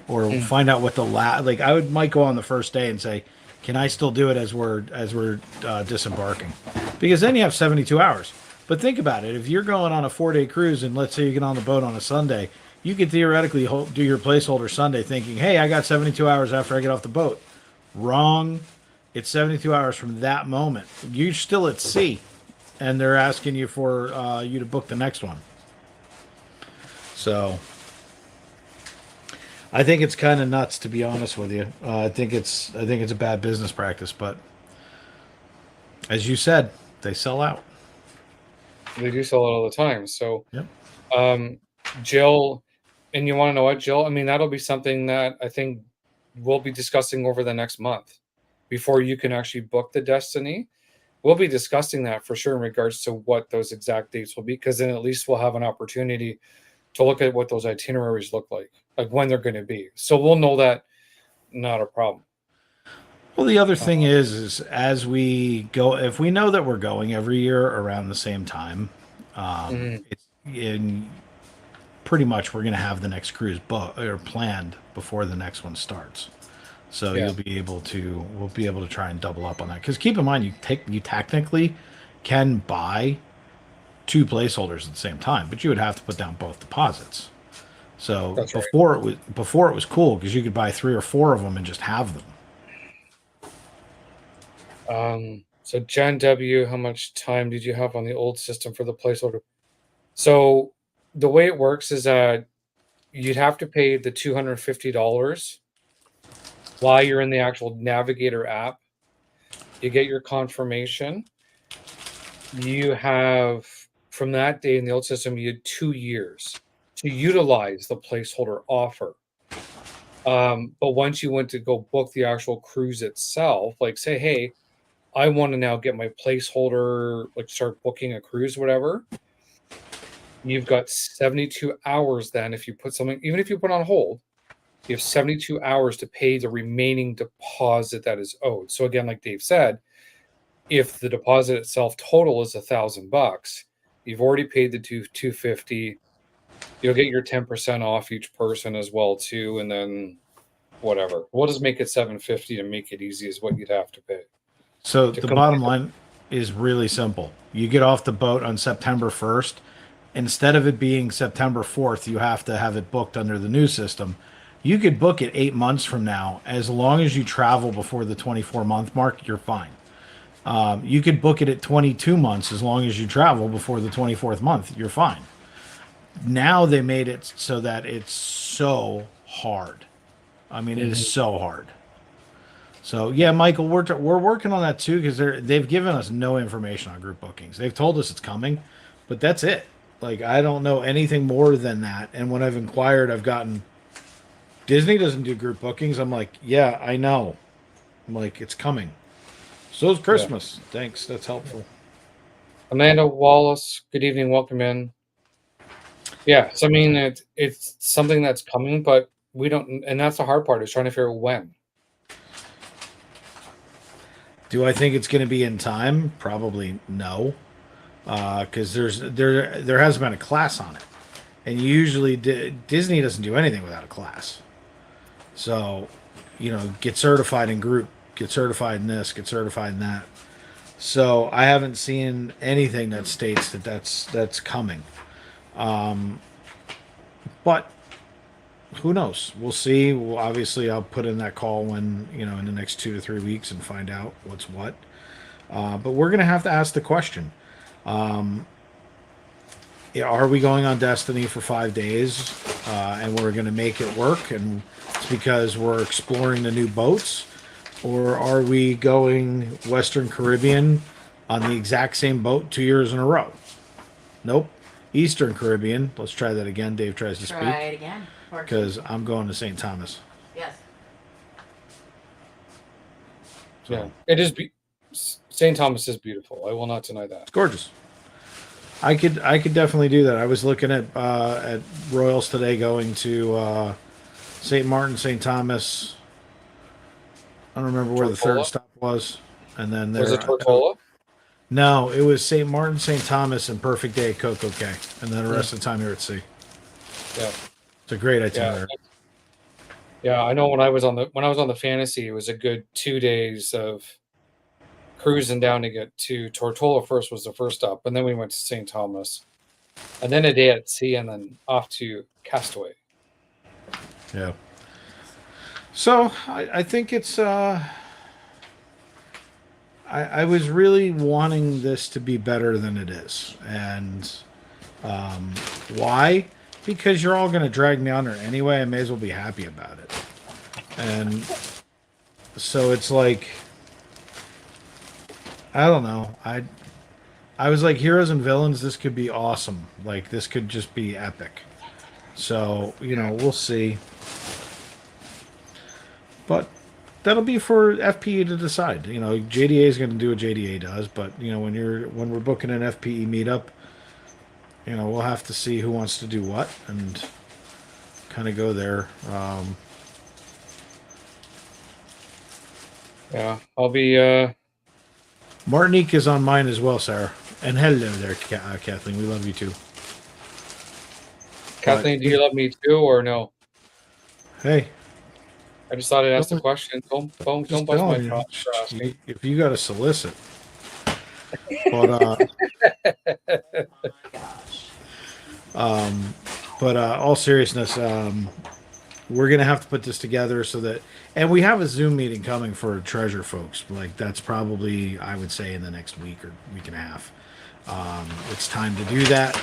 or find out what like I might go on the first day and say, can I still do it as we're disembarking? Because then you have 72 hours. But think about it. If you're going on a 4-day cruise and let's say you get on the boat on a Sunday, you could theoretically do your placeholder Sunday thinking, hey, I got 72 hours after I get off the boat. Wrong. It's 72 hours from that moment. You're still at sea, and they're asking you for you to book the next one. So I think it's kind of nuts, to be honest with you. I think it's a bad business practice, but as you said, they sell out. They do sell it all the time. So, Yep. Jill, And you want to know what, Jill? I mean, that'll be something that I think we'll be discussing over the next month before you can actually book the Destiny. We'll be discussing that for sure in regards to what those exact dates will be, because then at least we'll have an opportunity to look at what those itineraries look like when they're going to be. So we'll know that, not a problem. Well, the other thing is as we go, if we know that we're going every year around the same time, Mhm. it's in pretty much we're going to have the next cruise booked or planned before the next one starts. So Yeah. we'll be able to try and double up on that. Because keep in mind, you technically can buy two placeholders at the same time, but you would have to put down both deposits. So That's right. before it was cool because you could buy 3 or 4 of them and just have them. So Jan W, how much time did you have on the old system for the placeholder? So the way it works is that you'd have to pay the $250 while you're in the actual Navigator app. You get your confirmation. You have, from that day in the old system, you had 2 years to utilize the placeholder offer. But once you went to go book the actual cruise itself, like say, hey, I want to now get my placeholder, like start booking a cruise, whatever. You've got 72 hours then if you put something, even if you put on hold, you have 72 hours to pay the remaining deposit that is owed. So again, like Dave said, if the deposit itself total is $1,000, you've already paid the 250. You'll get your 10% off each person as well too, and then whatever. We'll just make it 750 to make it easy is what you'd have to pay. So To the complete bottom line is really simple. You get off the boat on September 1st. Instead of it being September 4th, you have to have it booked under the new system. You could book it 8 months from now. As long as you travel before the 24-month mark, you're fine. You could book it at 22 months as long as you travel before the 24th month. You're fine. Now they made it so that it's so hard. I mean, it is Mhm. so hard. So yeah, Michael, we're working on that too because they've given us no information on group bookings. They've told us it's coming, but that's it. Like I don't know anything more than that. And when I've inquired, I've gotten Disney doesn't do group bookings. I'm like, yeah, I know. I'm like, it's coming. So is Yeah. Christmas. Thanks, that's helpful. Amanda Wallace, good evening, welcome in. Yeah, so I mean, it's something that's coming, but we don't, and that's the hard part is trying to figure out when. Do I think it's going to be in time? Probably no, because there has been a class on it, and usually Disney doesn't do anything without a class. So, get certified in group, get certified in this, get certified in that. So I haven't seen anything that states that that's coming. But who knows? We'll see. Well, obviously, I'll put in that call when in the next 2 to 3 weeks and find out what's what. But we're gonna have to ask the question: yeah, are we going on Destiny for 5 days, and we're gonna make it work? And it's because we're exploring the new boats, or are we going Western Caribbean on the exact same boat 2 years in a row? Nope. Eastern Caribbean. Let's try that again. Dave tries to Try speak it again. because I'm going to St. Thomas. Yes. So Yeah, it is. St. Thomas is beautiful. I will not deny that. it's gorgeous. I could definitely do that. I was looking at Royals today, going to St. Martin, St. Thomas. I don't remember where the third Tortola? stop was, and then Was it there. Tortola? No, it was St. Martin, St. Thomas, and Perfect Day at Coco Cay, and then the rest of the time here at sea. Yeah, It's a great yeah, itinerary. yeah. I know when I was on the Fantasy, it was a good 2 days of cruising down to get to Tortola. First was the first stop, and then we went to St. Thomas, and then a day at sea, and then off to Castaway. Yeah. So I think it's. I was really wanting this to be better than it is, and why? Because you're all going to drag me under anyway. I may as well be happy about it, and so it's like I don't know. I was like, heroes and villains. This could be awesome. Like this could just be epic. So, we'll see. But that'll be for FPE to decide. JDA is going to do what JDA does, but when we're booking an FPE meetup, we'll have to see who wants to do what and kind of go there. Yeah, I'll be. Martinique is on mine as well, Sarah. And hello there, Kathleen. We love you too. Kathleen, do you love me too, or no? Hey, I just thought I'd ask the question. Don't bust my chops for asking. if you got to solicit. But all seriousness, we're gonna have to put this together so that, and we have a Zoom meeting coming for treasure folks. Like that's probably, I would say, in the next week or week and a half. It's time to do that.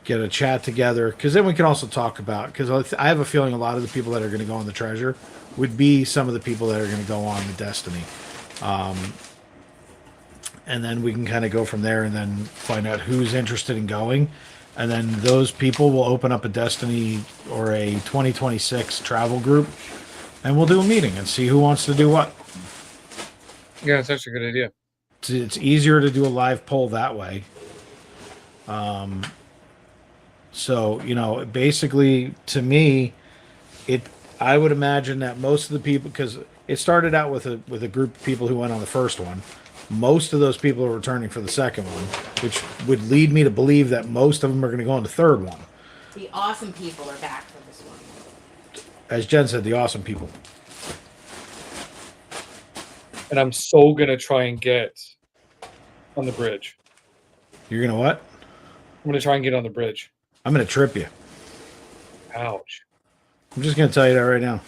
Get a chat together, because then we can also talk about, because I have a feeling a lot of the people that are going to go on the treasure would be some of the people that are going to go on the Destiny. And then we can kind of go from there and then find out who's interested in going. And then those people will open up a Destiny or a 2026 travel group, and we'll do a meeting and see who wants to do what. Yeah, it's actually a good idea. It's easier to do a live poll that way. So, basically, to me, I would imagine that most of the people, because it started out with a group of people who went on the first one. Most of those people are returning for the second one, which would lead me to believe that most of them are going to go on the third one. The awesome people are back for this one. As Jen said, the awesome people. And I'm so going to try and get on the bridge. You're going to what? I'm going to try and get on the bridge. I'm going to trip you. Ouch. I'm just going to tell you that right now.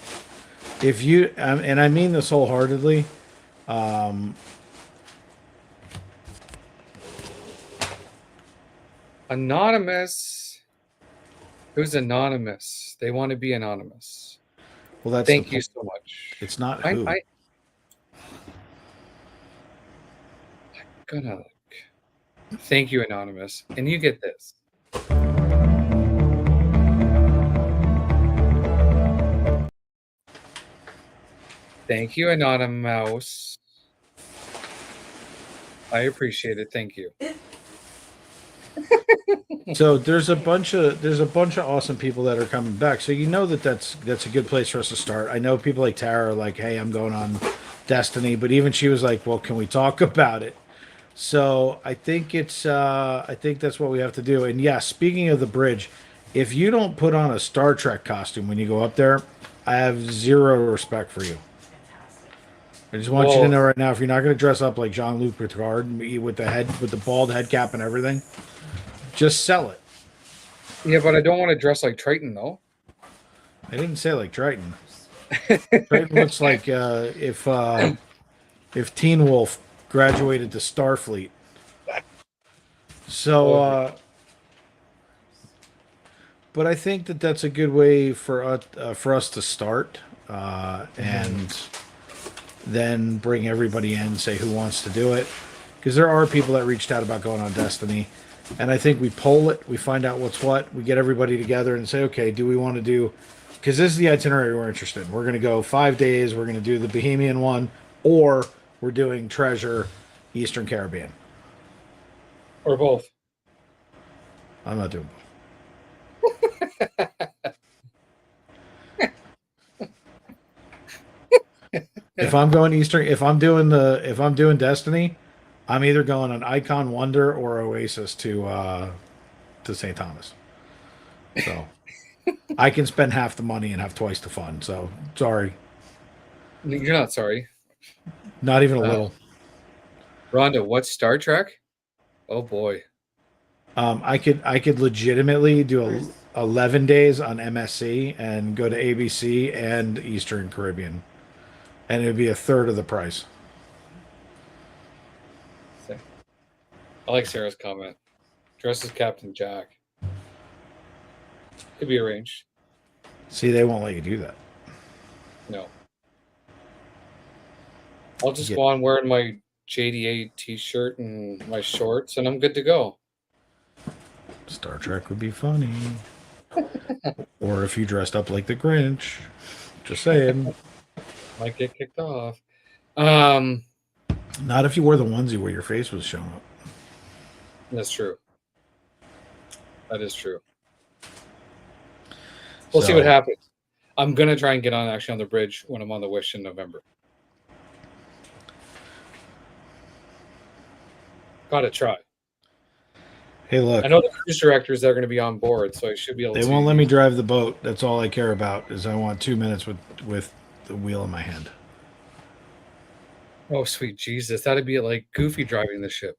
If you, and I mean this wholeheartedly, Anonymous. Who's anonymous? They want to be anonymous. Well, that's thank you so much. It's not who. I'm gonna look. Thank you, anonymous, and you get this. Thank you, anonymous. I appreciate it. Thank you. So there's a bunch of awesome people that are coming back. So that's a good place for us to start. I know people like Tara are like, hey, I'm going on Destiny, but even she was like, well, can we talk about it? So I think that's what we have to do. And yeah, speaking of the bridge, if you don't put on a Star Trek costume when you go up there, I have zero respect for you. I just want you to know right now, if you're not going to dress up like Jean-Luc Picard with the bald head cap and everything, just sell it. Yeah, but I don't want to dress like Triton, though. I didn't say like Triton. Triton looks like if Teen Wolf graduated to Starfleet. So, but I think that's a good way for us to start, and then bring everybody in, say who wants to do it, because there are people that reached out about going on Destiny. And I think we poll it, we find out what's what, we get everybody together and say, okay, do we want to do, because this is the itinerary we're interested in. We're going to go 5 days, we're going to do the Bohemian one, or we're doing Treasure, Eastern Caribbean. Or both. I'm not doing both. If I'm doing Destiny, I'm either going on Icon Wonder or Oasis to St. Thomas. So I can spend half the money and have twice the fun. So sorry. You're not sorry. Not even a little. Rhonda, what's Star Trek? Oh boy. I could legitimately do 11 days on MSC and go to ABC and Eastern Caribbean, and it'd be a third of the price. I like Sarah's comment. Dress as Captain Jack. Could be arranged. See, they won't let you do that. No. I'll just go on wearing my JDA t-shirt and my shorts, and I'm good to go. Star Trek would be funny. Or if you dressed up like the Grinch. Just saying. Might get kicked off. Not if you wore the onesie where your face was showing up. That's true. That is true. We'll see what happens. I'm gonna try and get on actually on the bridge when I'm on the Wish in November. Gotta try. Hey, look. I know the cruise directors are going to be on board, so I should be able to. They won't let me drive the boat. That's all I care about. Is I want 2 minutes with the wheel in my hand. Oh, sweet Jesus! That'd be like Goofy driving the ship.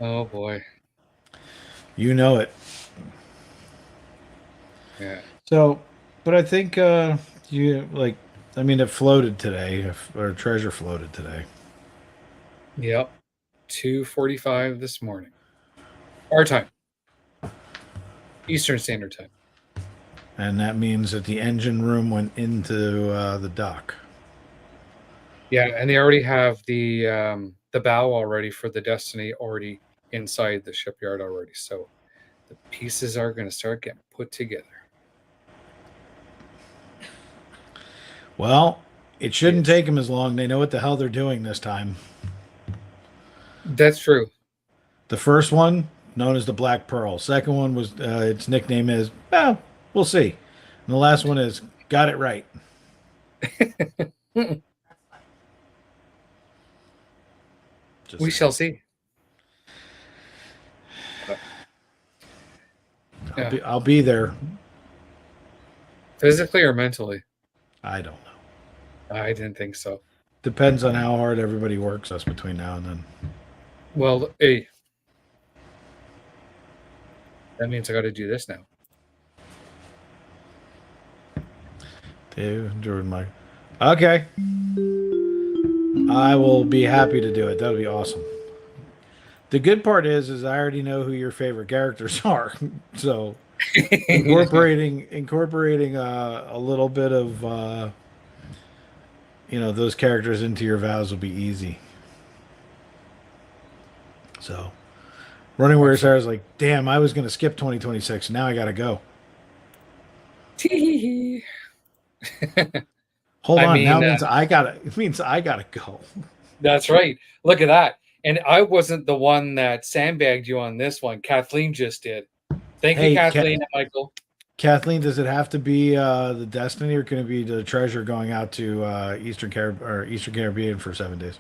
Oh boy. You know it. Yeah. So, but I think you like. I mean, it floated today, or treasure floated today. Yep. 2:45 this morning. Our time. Eastern Standard Time. And that means that the engine room went into the dock. Yeah, and they already have the bow already for the Destiny already inside the shipyard already. So the pieces are going to start getting put together. Well, it shouldn't take them as long. They know what the hell they're doing this time. That's true. The first one, known as the Black Pearl. Second one was its nickname is, well, we'll see. And the last one is, got it right. We shall see. I'll be there. Physically or mentally? I don't know. I didn't think so. Depends on how hard everybody works us between now and then. Well, hey, that means I got to do this now. Okay. I will be happy to do it. That would be awesome. The good part is I already know who your favorite characters are. So incorporating a little bit of those characters into your vows will be easy. So Running Warrior Star is like, damn, I was going to skip 2026. Now I got to go. Hold on. Now it means I gotta go. That's right. Look at that. And I wasn't the one that sandbagged you on this one. Kathleen just did. Thank you, Kathleen and Michael. Kathleen, does it have to be the Destiny, or can it be the treasure going out to Eastern Caribbean for 7 days?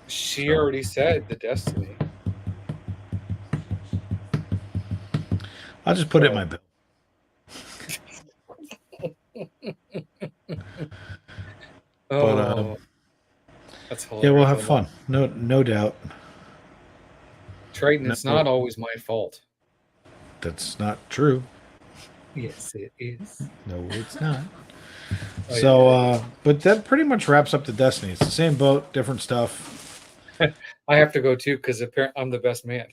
She already said the Destiny. I'll just put it in my bill. That's hilarious. Yeah, we'll have fun. No doubt. Triton, it's not always my fault. That's not true. Yes, it is. No, it's not. But that pretty much wraps up the Destiny. It's the same boat, different stuff. I have to go too because apparently I'm the best man.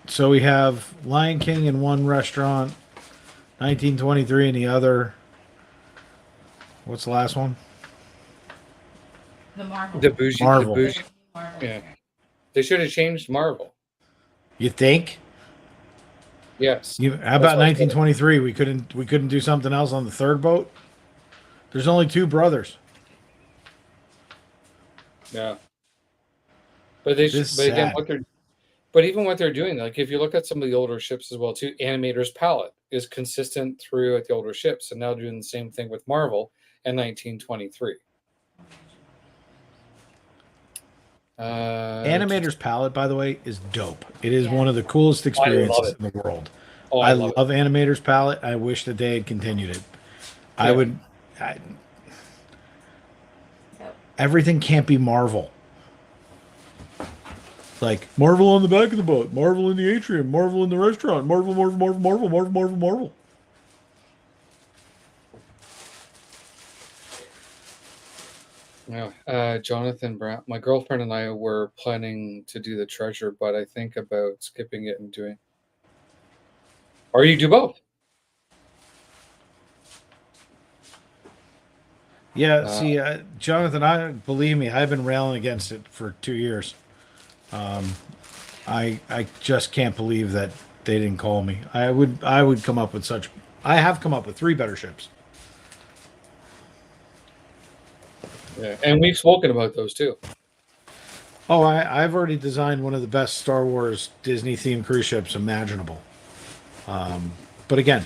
So we have Lion King in one restaurant, 1923 in the other. What's the last one? The Marvel. The bougie. Marvel. The bougie. Marvel. Yeah. They should have changed Marvel. You think? Yes. How about 1923? We couldn't do something else on the third boat? There's only two brothers. Yeah. But even what they're doing, like if you look at some of the older ships as well too, Animator's palette is consistent throughout the older ships, and now doing the same thing with Marvel and 1923. Animator's palette, by the way, is dope. It is one of the coolest experiences in the world. I love Animator's palette. I wish that they had continued it. Yeah. Everything can't be Marvel. Like Marvel on the back of the boat, Marvel in the atrium, Marvel in the restaurant, Marvel. Yeah, Jonathan Brown. My girlfriend and I were planning to do the treasure, but I think about skipping it and doing. Or you do both. Yeah, Uh, see, Jonathan, I believe me, I've been railing against it for 2 years. I just can't believe that they didn't call me. I would come up with such. I have come up with 3 better ships. yeah, and we've spoken about those too. Oh, I've already designed one of the best Star Wars Disney themed cruise ships imaginable. But again,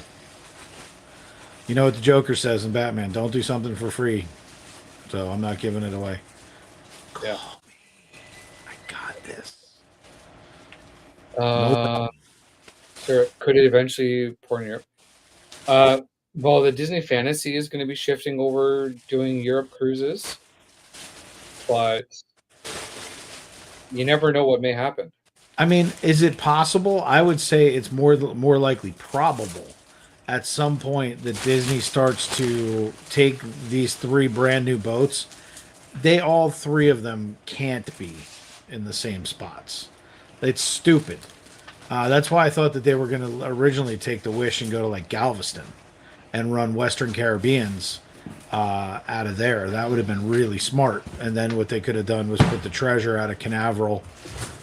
you know what the Joker says in Batman: "Don't do something for free." So I'm not giving it away. Yeah. I got this. No. Uh, sure. Could it eventually pour in Europe? Uh, well, the Disney Fantasy is going to be shifting over doing Europe cruises, but you never know what may happen. I mean, is it possible? I would say it's more likely probable at some point that Disney starts to take these 3 brand new boats. They all 3 of them can't be in the same spots. It's stupid. That's why I thought that they were going to originally take the Wish and go to like Galveston and run Western Caribbeans out of there. That would have been really smart. And then what they could have done was put the Treasure out of Canaveral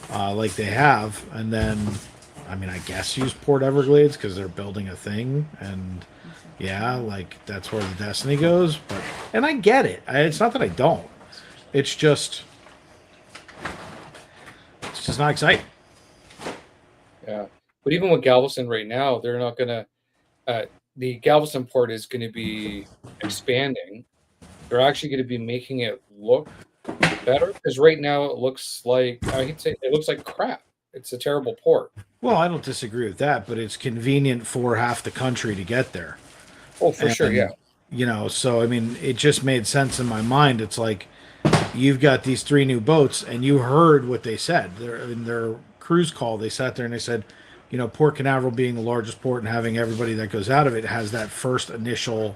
like they have, and then, I mean, I guess use Port Everglades because they're building a thing, and yeah, like that's where the Destiny goes. But and I get it. It's not that I don't. It's just not exciting. Yeah, but even with Galveston right now, they're not gonna. Uh, the Galveston port is going to be expanding. They're actually going to be making it look better because right now it looks like I hate to say it looks like crap. It's a terrible port. Well, I don't disagree with that, but it's convenient for half the country to get there. Oh, for sure, yeah. And so I mean, it just made sense in my mind. It's like you've got these 3 new boats, and you heard what they said. In their cruise call, they sat there and they said, Port Canaveral being the largest port and having everybody that goes out of it has that first initial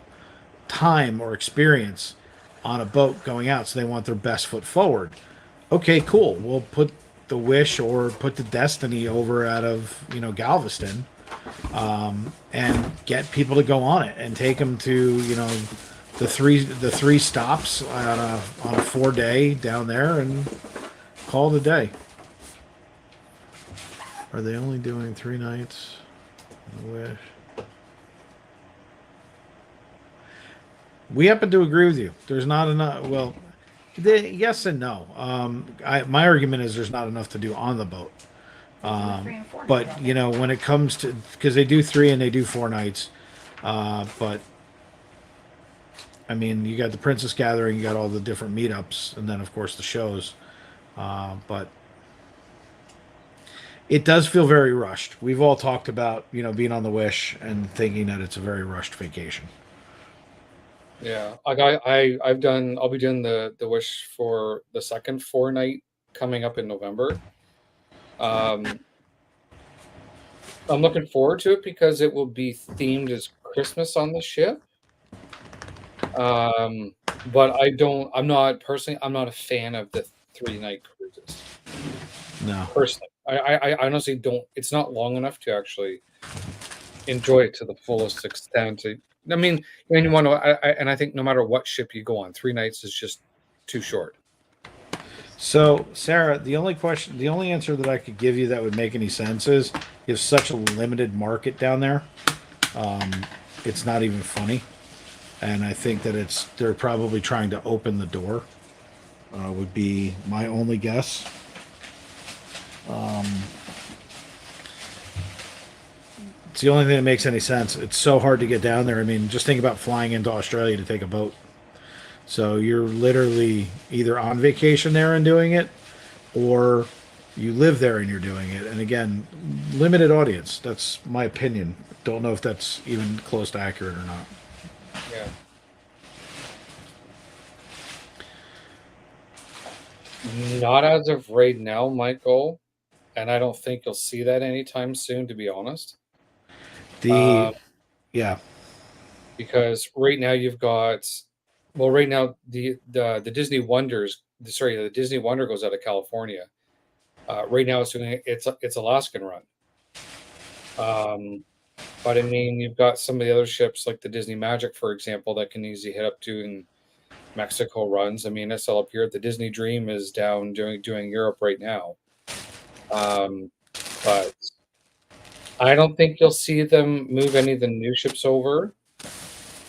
time or experience on a boat going out, so they want their best foot forward. Okay, cool. We'll put the Wish or put the Destiny over out of Galveston, and get people to go on it and take them to the three stops on a 4-day down there and call it a day. Are they only doing 3 nights? I wish. We happen to agree with you. There's not enough. Well, yes and no. My argument is there's not enough to do on the boat. 3 and 4 But nights. when it comes to, because they do 3 and they do 4 nights, but I mean, you got the Princess Gathering, you got all the different meetups, and then of course the shows. But it does feel very rushed. We've all talked about being on the Wish and thinking that it's a very rushed vacation. Yeah, like I'll be doing the Wish for the second 4 night coming up in November. Um, I'm looking forward to it because it will be themed as Christmas on the ship. Um, but I'm not personally. I'm not a fan of the 3 night cruises. No. Personally, I honestly don't. It's not long enough to actually enjoy it to the fullest extent. I mean, and you want to, and I think no matter what ship you go on, 3 nights is just too short. So, Sarah, the only answer that I could give you that would make any sense is you have such a limited market down there. It's not even funny, and I think that they're probably trying to open the door. Would be my only guess. It's the only thing that makes any sense. It's so hard to get down there. I mean, just think about flying into Australia to take a boat. So you're literally either on vacation there and doing it, or you live there and you're doing it. And again, limited audience. That's my opinion. Don't know if that's even close to accurate or not. Yeah. Not as of right now, Michael, and I don't think you'll see that anytime soon, to be honest. The Yeah. Because right now you've got, well, right now the Disney the Disney Wonder goes out of California. Right now it's Alaskan run. But I mean, you've got some of the other ships like the Disney Magic, for example, that can easily hit up to Mexico runs. I mean, it's all up here. The Disney Dream is down doing Europe right now. But I don't think you'll see them move any of the new ships over.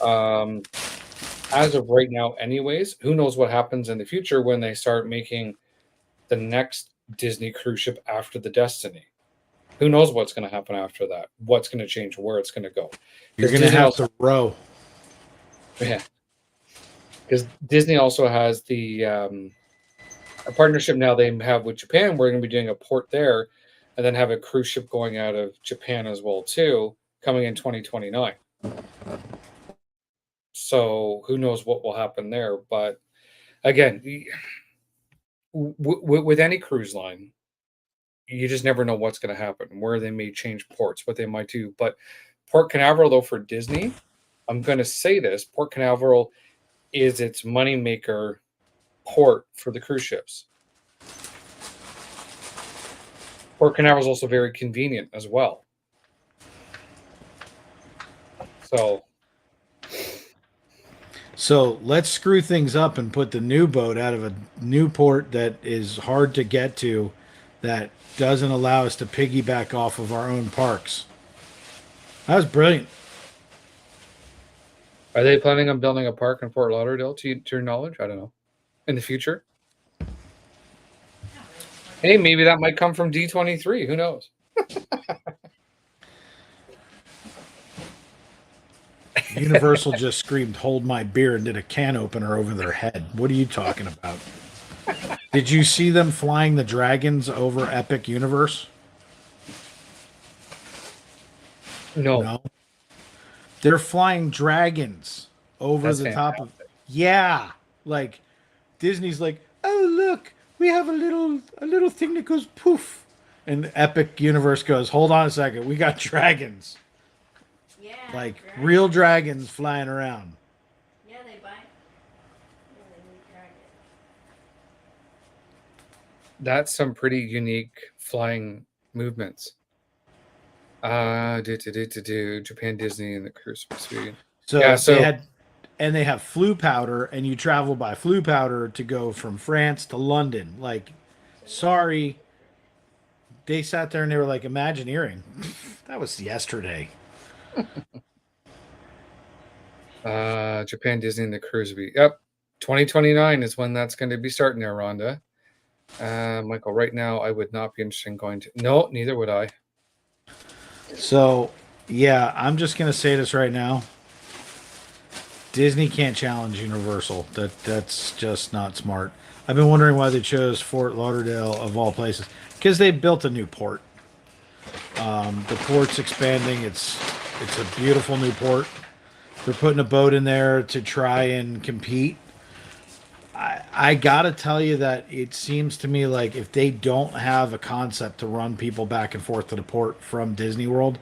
As of right now, anyways, who knows what happens in the future when they start making the next Disney cruise ship after the Destiny. Who knows what's going to happen after that? What's going to change? Where it's going to go? You're going to have to row. Yeah, because Disney also has the a partnership now they have with Japan. We're going to be doing a port there, and then have a cruise ship going out of Japan as well too, coming in 2029. So who knows what will happen there? But again, with any cruise line, you just never know what's going to happen, where they may change ports, what they might do. But Port Canaveral, though, for Disney, I'm going to say this: Port Canaveral is its moneymaker port for the cruise ships. Port Canaveral is also very convenient as well. So let's screw things up and put the new boat out of a new port that is hard to get to, that doesn't allow us to piggyback off of our own parks. That was brilliant. Are they planning on building a park in Fort Lauderdale, to your knowledge? I don't know. In the future? Hey, maybe that might come from D23. Who knows? Universal just screamed, "Hold my beer," and did a can opener over their head. What are you talking about? Did you see them flying the dragons over Epic Universe? No. They're flying dragons over That's the fantastic. top of. Yeah, like Disney's like, "Oh look, we have a little thing that goes poof," and Epic Universe goes, "Hold on a second, we got dragons." Yeah. Like dragons. real dragons flying around. Yeah, they bite. Yeah, they need dragons. That's some pretty unique flying movements. Japan Disney and the cruise suite. So Yeah, they have flu powder, and you travel by flu powder to go from France to London. Like, sorry, they sat there and they were like, Imagineering. That was yesterday. Japan Disney and the cruise suite. Yep, 2029 is when that's going to be starting there, Rhonda. Michael, right now I would not be interested in going to. No, neither would I. So, yeah, I'm just gonna say this right now. Disney can't challenge Universal. That's just not smart. I've been wondering why they chose Fort Lauderdale of all places, because they built a new port. The port's expanding. It's a beautiful new port. They're putting a boat in there to try and compete. I gotta tell you that it seems to me like if they don't have a concept to run people back and forth to the port from Disney World,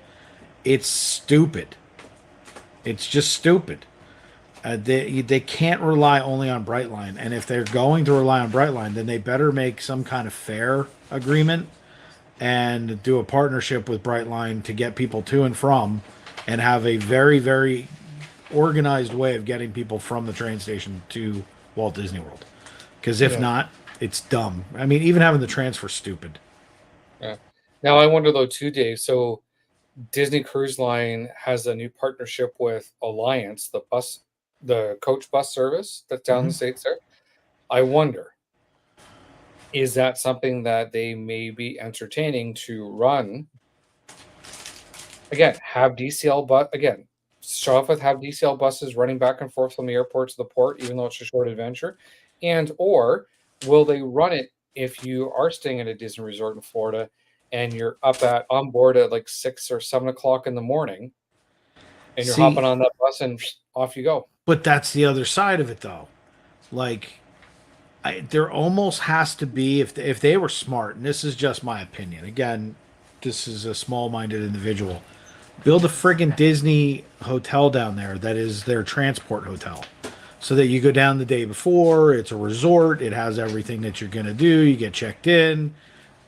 it's stupid. It's just stupid. They can't rely only on Brightline, and if they're going to rely on Brightline, then they better make some kind of fair agreement and do a partnership with Brightline to get people to and from, and have a very, very organized way of getting people from the train station to Walt Disney World. Because if not, it's dumb. I mean, even having the transfer stupid. Yeah. Now I wonder though too, Dave. So Disney Cruise Line has a new partnership with Alliance, the coach bus service that's down the States there. I wonder, is that something that they may be entertaining to run? Again, have DCL start off with have DCL buses running back and forth from the airport to the port, even though it's a short adventure, or will they run it if you are staying at a Disney resort in Florida and you're on board at like 6 or 7 o'clock in the morning, and you're hopping on that bus and off you go. But that's the other side of it, though. Like, there almost has to be, if they were smart, and this is just my opinion. Again, this is a small-minded individual. Build a friggin' Disney hotel down there that is their transport hotel, so that you go down the day before. It's a resort. It has everything that you're gonna do. You get checked in.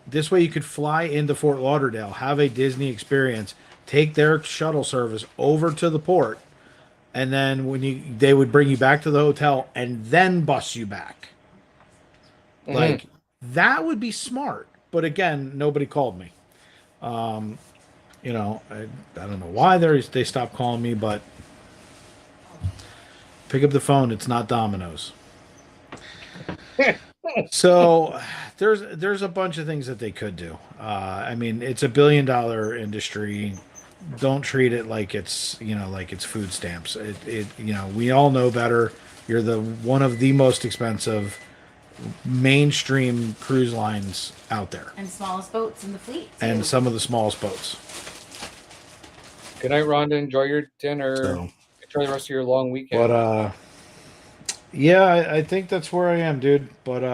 This way, you could fly into Fort Lauderdale, have a Disney experience, take their shuttle service over to the port, and then they would bring you back to the hotel and then bus you back. Mhm. Like that would be smart. But again, nobody called me. You know, I don't know why they stopped calling me, but pick up the phone. It's not Domino's. So there's a bunch of things that they could do. I mean, it's $1 billion industry. Don't treat it like it's like it's food stamps. It we all know better. You're the one of the most expensive mainstream cruise lines out there, And smallest boats in the fleet. Too. and some of the smallest boats. Good night, Rhonda. Enjoy your dinner. So, Enjoy the rest of your long weekend. but yeah, I think that's where I am, dude. But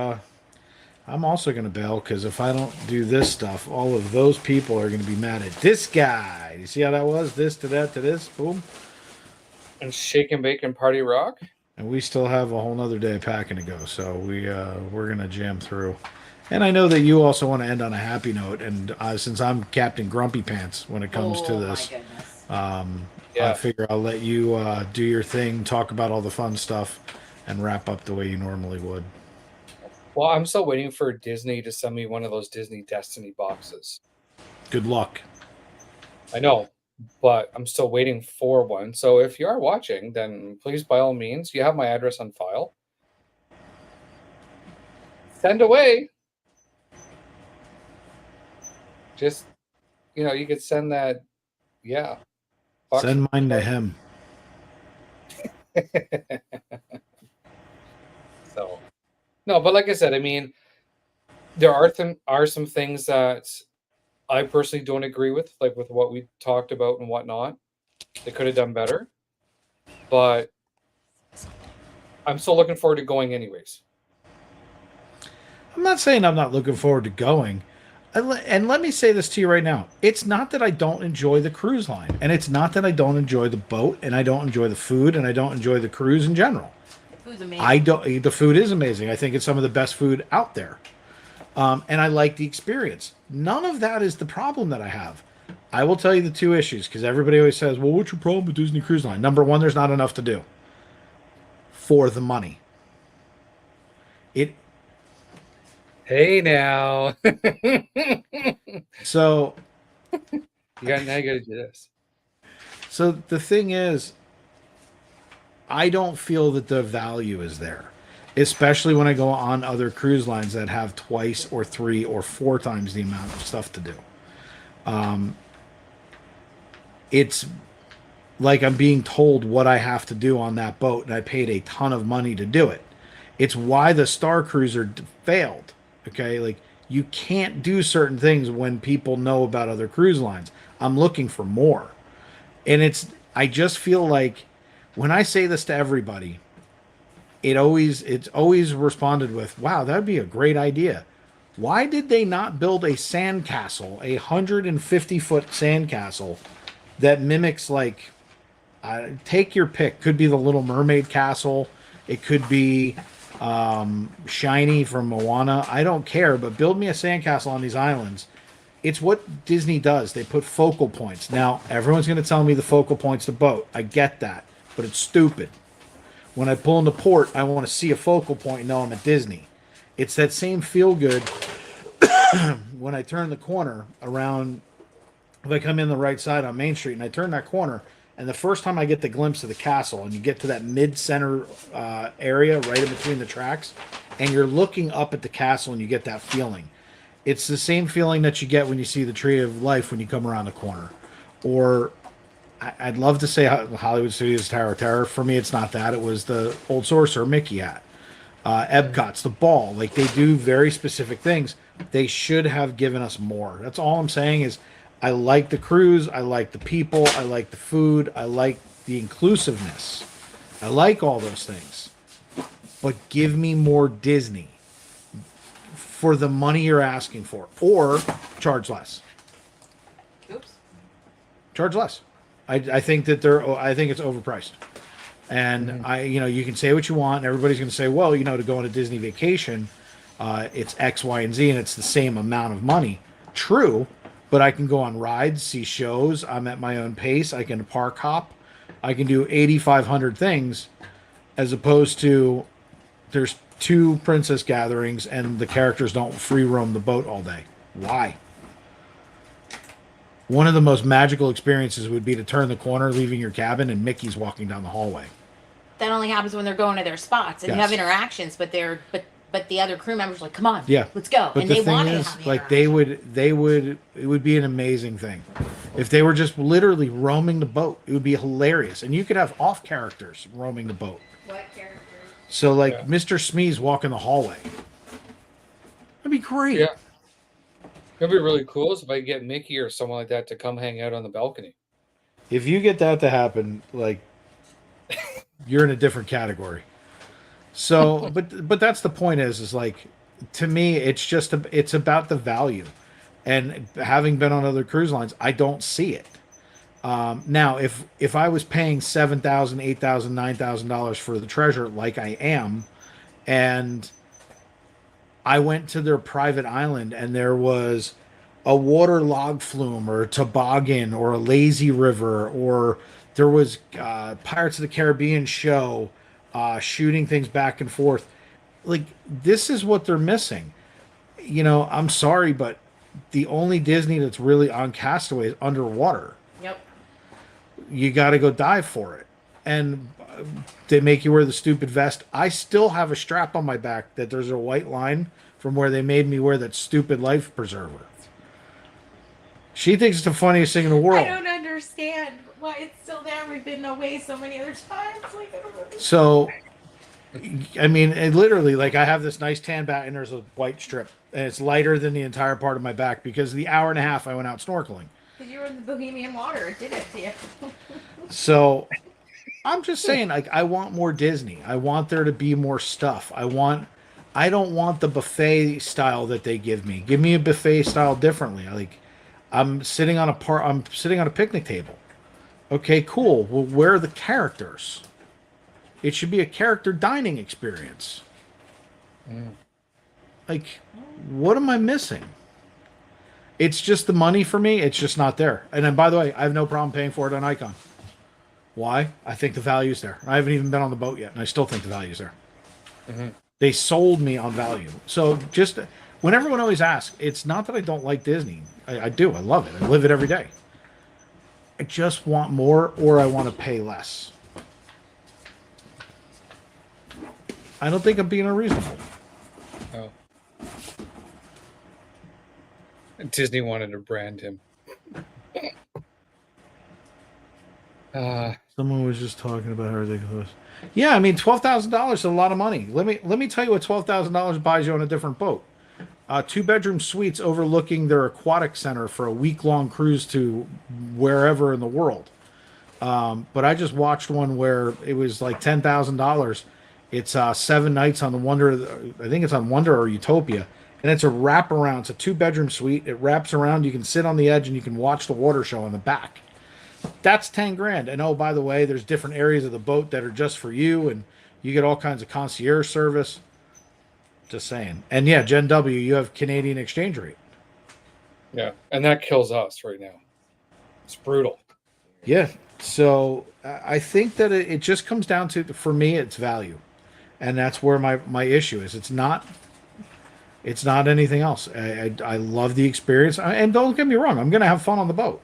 I'm also gonna bail because if I don't do this stuff, all of those people are gonna be mad at this guy. You see how that was? This to that to this, boom. And shake and bake and party rock. And we still have a whole nother day of packing to go, so we're gonna jam through. And I know that you also want to end on a happy note, and since I'm Captain Grumpy Pants when it comes to this, my goodness. I figure I'll let you do your thing, talk about all the fun stuff, and wrap up the way you normally would. Well, I'm still waiting for Disney to send me one of those Disney Destiny boxes. Good luck. I know, but I'm still waiting for one. So if you are watching, then please, by all means, you have my address on file. Send away. Just, you could send that, yeah. box. Send mine to him. So, no, but like I said, I mean, there are some things that I personally don't agree with, like with what we talked about and whatnot. They could have done better, but I'm still looking forward to going anyways. I'm not saying I'm not looking forward to going. And let me say this to you right now. It's not that I don't enjoy the cruise line, and it's not that I don't enjoy the boat, and I don't enjoy the food, and I don't enjoy the cruise in general. Food's amazing. The food is amazing. I think it's some of the best food out there. And I like the experience. None of that is the problem that I have. I will tell you the two issues, because everybody always says, well, what's your problem with Disney Cruise Line? Number one, there's not enough to do for the money. Hey now. So now you gotta do this. So the thing is, I don't feel that the value is there, especially when I go on other cruise lines that have twice or 3 or 4 times the amount of stuff to do. It's like I'm being told what I have to do on that boat, and I paid a ton of money to do it. It's why the Star Cruiser failed. Okay, like you can't do certain things when people know about other cruise lines. I'm looking for more. And I just feel like when I say this to everybody, it's always responded with, wow, that'd be a great idea. Why did they not build a sandcastle, a 150-foot sandcastle that mimics like, take your pick. Could be the Little Mermaid castle. It could be Shiny from Moana. I don't care, but build me a sandcastle on these islands. It's what Disney does. They put focal points. Now, everyone's going to tell me the focal point's the boat. I get that, but it's stupid. When I pull into port, I want to see a focal point and know I'm at Disney. It's that same feel good when I turn the corner around. If I come in the right side on Main Street and I turn that corner, and the first time I get the glimpse of the castle and you get to that mid-center area right in between the tracks, and you're looking up at the castle and you get that feeling. It's the same feeling that you get when you see the Tree of Life when you come around the corner. Or I'd love to say Hollywood Studios Tower of Terror. For me, it's not that. It was the Old Sorcerer Mickey hat. Epcot's the ball. Like, they do very specific things. They should have given us more. That's all I'm saying is I like the cruise. I like the people. I like the food. I like the inclusiveness. I like all those things. But give me more Disney for the money you're asking for. Or charge less. Oops. Charge less. I think that I think it's overpriced. And you can say what you want, and everybody's going to say, well, to go on a Disney vacation, it's X, Y, and Z, and it's the same amount of money. True. But I can go on rides, see shows. I'm at my own pace. I can park hop. I can do 8,500 things, as opposed to there's 2 princess gatherings and the characters don't free roam the boat all day. Why? One of the most magical experiences would be to turn the corner, leaving your cabin, and Mickey's walking down the hallway. That only happens when they're going to their spots and you Yes. have interactions, but but the other crew members are like, come on, Yeah, let's go, but and the they thing want to is, have the like interaction. they would, it would be an amazing thing if they were just literally roaming the boat. It would be hilarious, and you could have off characters roaming the boat. What characters? So, like Yeah. Mr. Smee's walking the hallway. That'd be great. Yeah. It'd be really cool is if I could get Mickey or someone like that to come hang out on the balcony. If you get that to happen, like you're in a different category. So, but that's the point. Is like, to me, it's just it's about the value, and having been on other cruise lines, I don't see it. Now, if I was paying $7,000, $8,000, $9,000 for the treasure, like I am, and I went to their private island and there was a water log flume or a toboggan or a lazy river, or there was Pirates of the Caribbean show shooting things back and forth. Like, this is what they're missing. I'm sorry, but the only Disney that's really on Castaway is underwater. Yep. You got to go dive for it. And they make you wear the stupid vest. I still have a strap on my back that there's a white line from where they made me wear that stupid life preserver. She thinks it's the funniest thing in the world. I don't understand why it's still there. We've been away so many other times. Like, I don't understand. So, I mean, it literally, like, I have this nice tan back and there's a white strip. And it's lighter than the entire part of my back because the hour and a half I went out snorkeling. Because you were in the Bohemian water, it did it to you. So, I'm just saying, like, I want more Disney. I want there to be more stuff. I don't want the buffet style that they give me. Give me a buffet style differently. I'm sitting on a picnic table. Okay, cool. Well, where are the characters? It should be a character dining experience. Like, what am I missing? It's just the money for me. It's just not there. And then, by the way, I have no problem paying for it on Icon. Why? I think the value's there. I haven't even been on the boat yet, and I still think the value's there. Mm-hmm. They sold me on value. So just when everyone always asks, it's not that I don't like Disney. I do. I love it. I live it every day. I just want more, or I want to pay less. I don't think I'm being unreasonable. Oh. Disney wanted to brand him. Someone was just talking about how ridiculous. Yeah, I mean, $12,000 is a lot of money. Let me tell you what $12,000 buys you on a different boat. 2-bedroom suites overlooking their aquatic center for a week-long cruise to wherever in the world. But I just watched one where it was like $10,000. It's 7 nights on the Wonder. I think it's on Wonder or Utopia, and it's a wraparound. It's a 2-bedroom suite. It wraps around. You can sit on the edge and you can watch the water show on the back. That's 10 grand. And oh, by the way, there's different areas of the boat that are just for you, and you get all kinds of concierge service. Just saying. And yeah, Gen W, you have Canadian exchange rate. Yeah, and that kills us right now. It's brutal. Yeah. So I think that it just comes down to, for me, it's value. And that's where my issue is. It's not anything else. I love the experience. And don't get me wrong, I'm going to have fun on the boat.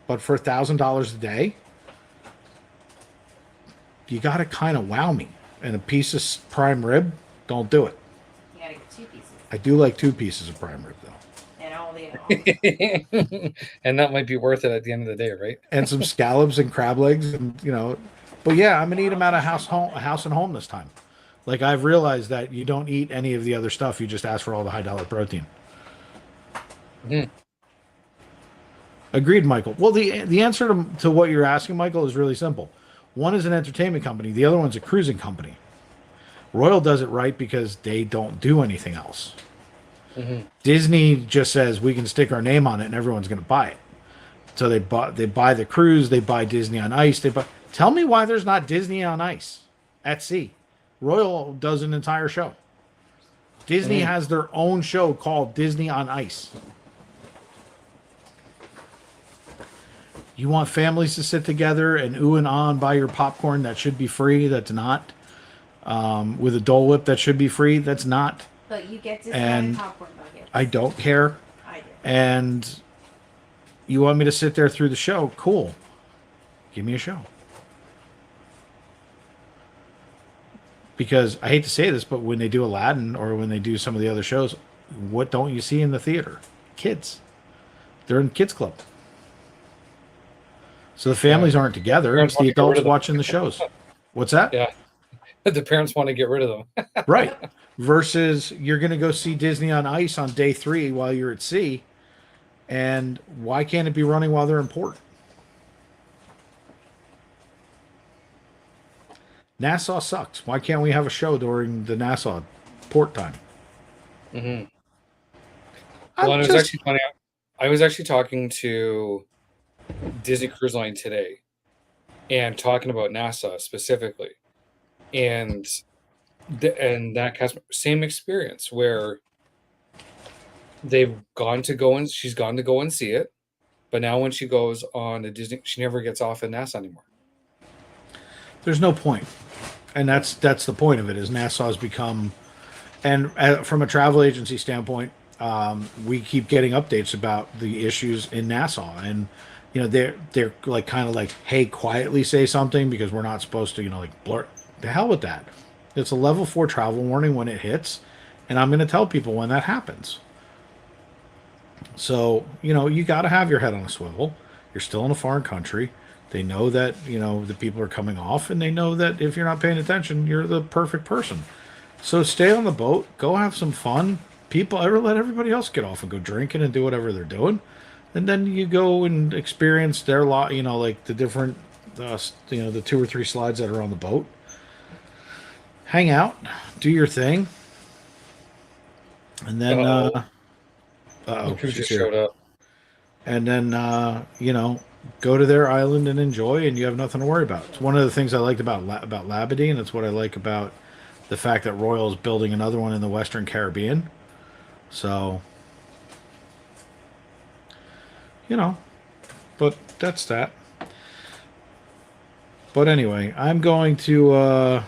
But for $1,000 a day, you got to kind of wow me. And a piece of prime rib, don't do it. You gotta get 2 pieces. I do like 2 pieces of prime rib, though. And all the And that might be worth it at the end of the day, right? And some scallops and crab legs, and But yeah, I'm gonna eat them out of house and home this time. Like, I've realized that you don't eat any of the other stuff. You just ask for all the high-dollar protein. Mm-hmm. Agreed, Michael. Well, the answer to what you're asking, Michael, is really simple. One is an entertainment company. The other one's a cruising company. Royal does it right because they don't do anything else. Mm-hmm. Disney just says we can stick our name on it and everyone's going to buy it. So they buy the cruise. They buy Disney on Ice. Tell me why there's not Disney on Ice at sea. Royal does an entire show. Disney has their own show called Disney on Ice. You want families to sit together and ooh and ah and buy your popcorn that should be free, that's not. With a Dole Whip that should be free, that's not. But you get discounted And popcorn buckets. I don't care. I do. And you want me to sit there through the show? Cool. Give me a show. Because I hate to say this, but when they do Aladdin or when they do some of the other shows, what don't you see in the theater? Kids. They're in kids club. So the families aren't together. Parents It's the want to get rid adults of them. watching the shows. What's that? Yeah. The parents want to get rid of them. Right. Versus you're going to go see Disney on Ice on day 3 while you're at sea. And why can't it be running while they're in port? Nassau sucks. Why can't we have a show during the Nassau port time? Mm-hmm. Well, and it was actually funny. I was actually talking to Disney Cruise Line today and talking about Nassau specifically. And that customer, same experience where she's gone to go and see it, but now when she goes on a Disney, she never gets off in Nassau anymore. There's no point, and that's the point of it. Is Nassau has become, and from a travel agency standpoint, we keep getting updates about the issues in Nassau, and they're like kind of like, hey, quietly say something because we're not supposed to like blurt. The hell with that. It's a level 4 travel warning when it hits, and I'm going to tell people when that happens. So you got to have your head on a swivel. You're still in a foreign country. They know that, the people are coming off, and they know that if you're not paying attention, you're the perfect person. So stay on the boat, go have some fun. Let everybody else get off and go drinking and do whatever they're doing. And then you go and experience their lot, like the different, the 2 or 3 slides that are on the boat. Hang out, do your thing. And then, Who just showed up. And then, go to their island and enjoy, and you have nothing to worry about. It's one of the things I liked about Labadee, and it's what I like about the fact that Royal is building another one in the Western Caribbean. So, but that's that. But anyway, I'm going to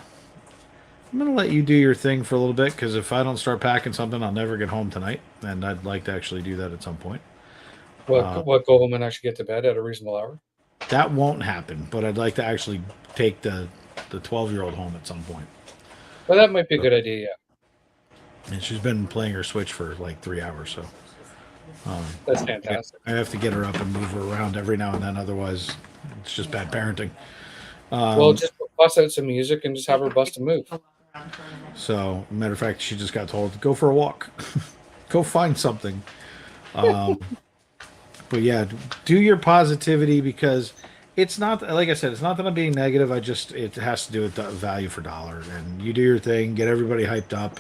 let you do your thing for a little bit, because if I don't start packing something, I'll never get home tonight, and I'd like to actually do that at some point. What, go home and actually get to bed at a reasonable hour? That won't happen, but I'd like to actually take the 12-year-old home at some point. Well, that might be a good idea, yeah. And she's been playing her Switch for like 3 hours, so. That's fantastic. I have to get her up and move her around every now and then, otherwise it's just bad parenting. Well, just bust out some music and just have her bust a move. So, matter of fact, she just got told, go for a walk. Go find something. But yeah, do your positivity, because it's not, like I said, it's not that I'm being negative. It has to do with the value for dollar. And you do your thing, get everybody hyped up,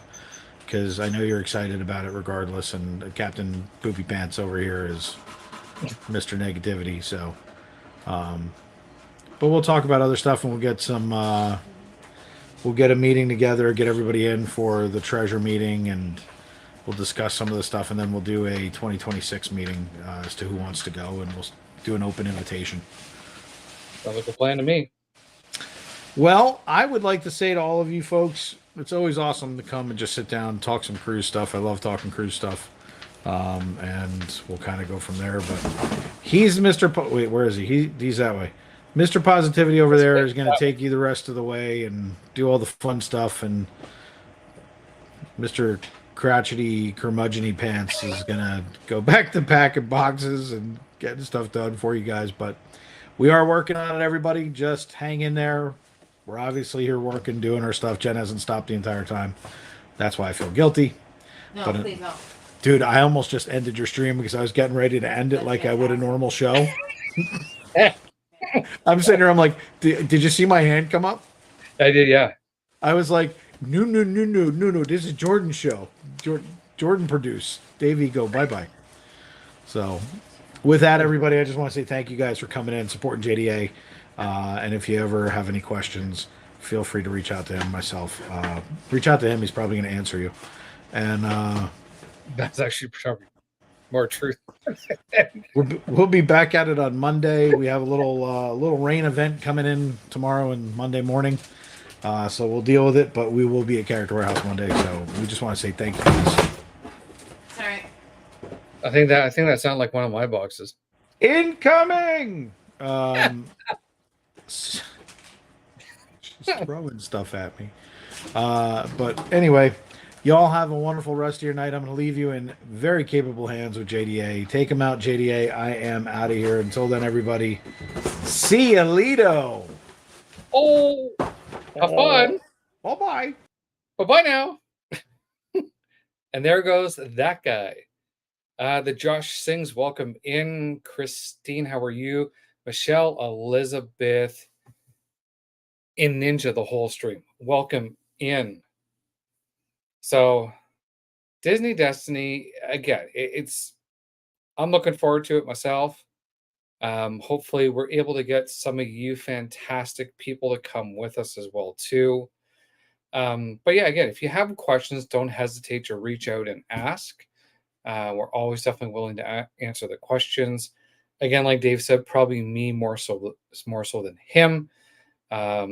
because I know you're excited about it regardless. And Captain Poopy Pants over here is Mr. Negativity. So, but we'll talk about other stuff, and we'll get some, we'll get a meeting together, get everybody in for the treasure meeting, and we'll discuss some of the stuff, and then we'll do a 2026 meeting as to who wants to go, and we'll do an open invitation. Sounds like a plan to me. Well, I would like to say to all of you folks, it's always awesome to come and just sit down and talk some cruise stuff. I love talking cruise stuff. And we'll kind of go from there. But he's Mr. Wait, where is he? He's that way. Mr. Positivity over there is going to take you the rest of the way and do all the fun stuff. And Mr. Crotchety Curmudgeony Pants is going to go back to packing boxes and getting stuff done for you guys. But we are working on it, everybody. Just hang in there. We're obviously here working, doing our stuff. Jen hasn't stopped the entire time. That's why I feel guilty. No, But, please no. Dude, I almost just ended your stream because I was getting ready to end it like I would a normal show. I'm sitting here, I'm like, did you see my hand come up? I did, yeah. I was like, no, this is Jordan's show. Jordan produced. Dave Ego, bye-bye. So, with that, everybody, I just want to say thank you guys for coming in, supporting JDA. And if you ever have any questions, feel free to reach out to him, myself. Reach out to him. He's probably going to answer you. And That's actually probably More truth. We'll be back at it on Monday. We have a little rain event coming in tomorrow and Monday morning. So we'll deal with it, but we will be at Character Warehouse Monday. So we just want to say thank you. It's all right. I think that sounded like one of my boxes. Incoming. Just throwing stuff at me. But anyway, y'all have a wonderful rest of your night. I'm going to leave you in very capable hands with JDA. Take him out, JDA. I am out of here. Until then, everybody, see ya, Lido. Oh, have fun. Bye-bye. Bye-bye now. And there goes that guy. The Josh Sings, welcome in. Christine, how are you? Michelle, Elizabeth, in Ninja the whole stream. Welcome in. So, Disney Destiny, again, I'm looking forward to it myself. Hopefully we're able to get some of you fantastic people to come with us as well too. But yeah, again, if you have questions, don't hesitate to reach out and ask. We're always definitely willing to answer the questions. Again, like Dave said, probably me more so than him. I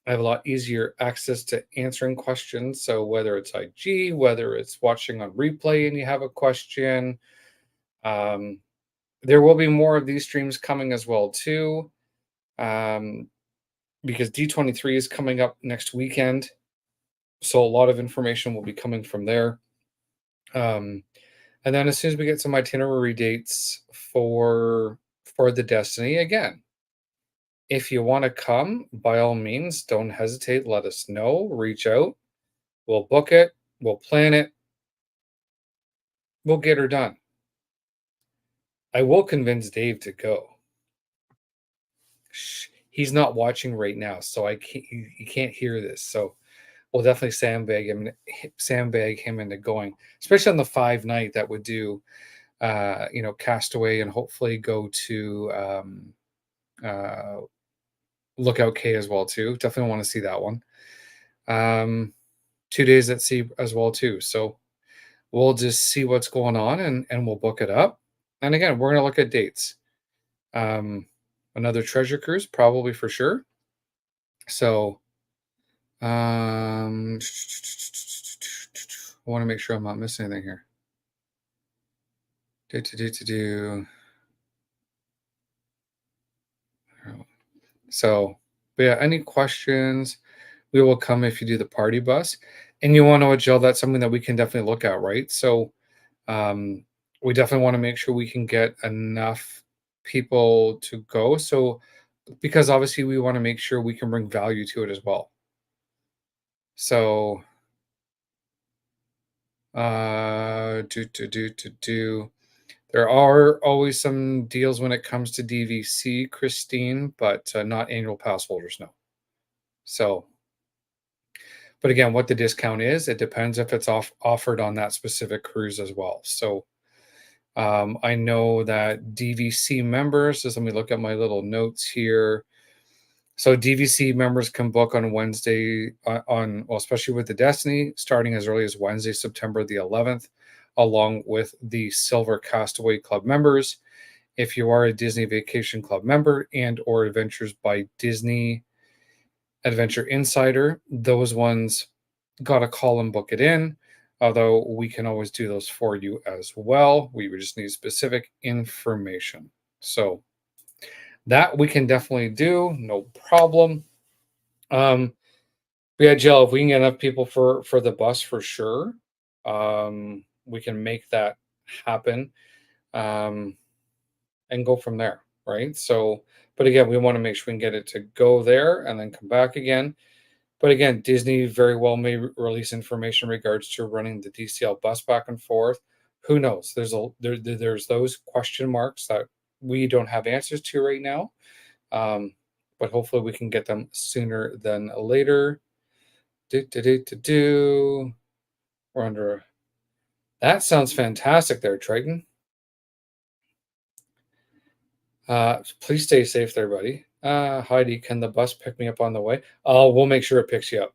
have a lot easier access to answering questions. So whether it's IG, whether it's watching on replay and you have a question, there will be more of these streams coming as well too, because D23 is coming up next weekend. So a lot of information will be coming from there. And then as soon as we get some itinerary dates for the Destiny, again, if you want to come, by all means, don't hesitate. Let us know. Reach out. We'll book it. We'll plan it. We'll get her done. I will convince Dave to go. He's not watching right now, so he can't hear this. So we'll definitely sandbag him into going, especially on the 5-night that would do, Castaway and hopefully go to Lookout Cay as well too. Definitely want to see that one. 2 days at sea as well too. So we'll just see what's going on and we'll book it up. And again, we're gonna look at dates. Another treasure cruise, probably for sure. So I want to make sure I'm not missing anything here. So, but yeah, any questions? We will come if you do the party bus. And you want to know what, Jill? That's something that we can definitely look at, right? So, we definitely want to make sure we can get enough people to go. So, because obviously we want to make sure we can bring value to it as well. So, there are always some deals when it comes to DVC, Christine, but not annual pass holders, no. So, but again, what the discount is, it depends if it's offered on that specific cruise as well. So, I know that DVC members, so let me look at my little notes here. So DVC members can book on Wednesday especially with the Destiny, starting as early as Wednesday, September the 11th, along with the Silver Castaway Club members. If you are a Disney Vacation Club member and or Adventures by Disney Adventure Insider, those ones got to call and book it in. Although we can always do those for you as well. We would just need specific information. So that we can definitely do, no problem. Yeah, Jill, if we can get enough people for the bus for sure, we can make that happen, and go from there, right? So, but again, we want to make sure we can get it to go there and then come back again. But again, Disney very well may release information in regards to running the DCL bus back and forth. Who knows? There's those question marks that we don't have answers to right now. But hopefully we can get them sooner than later. We're under. That sounds fantastic there, Triton. Please stay safe there, buddy. Heidi, can the bus pick me up on the way? We'll make sure it picks you up.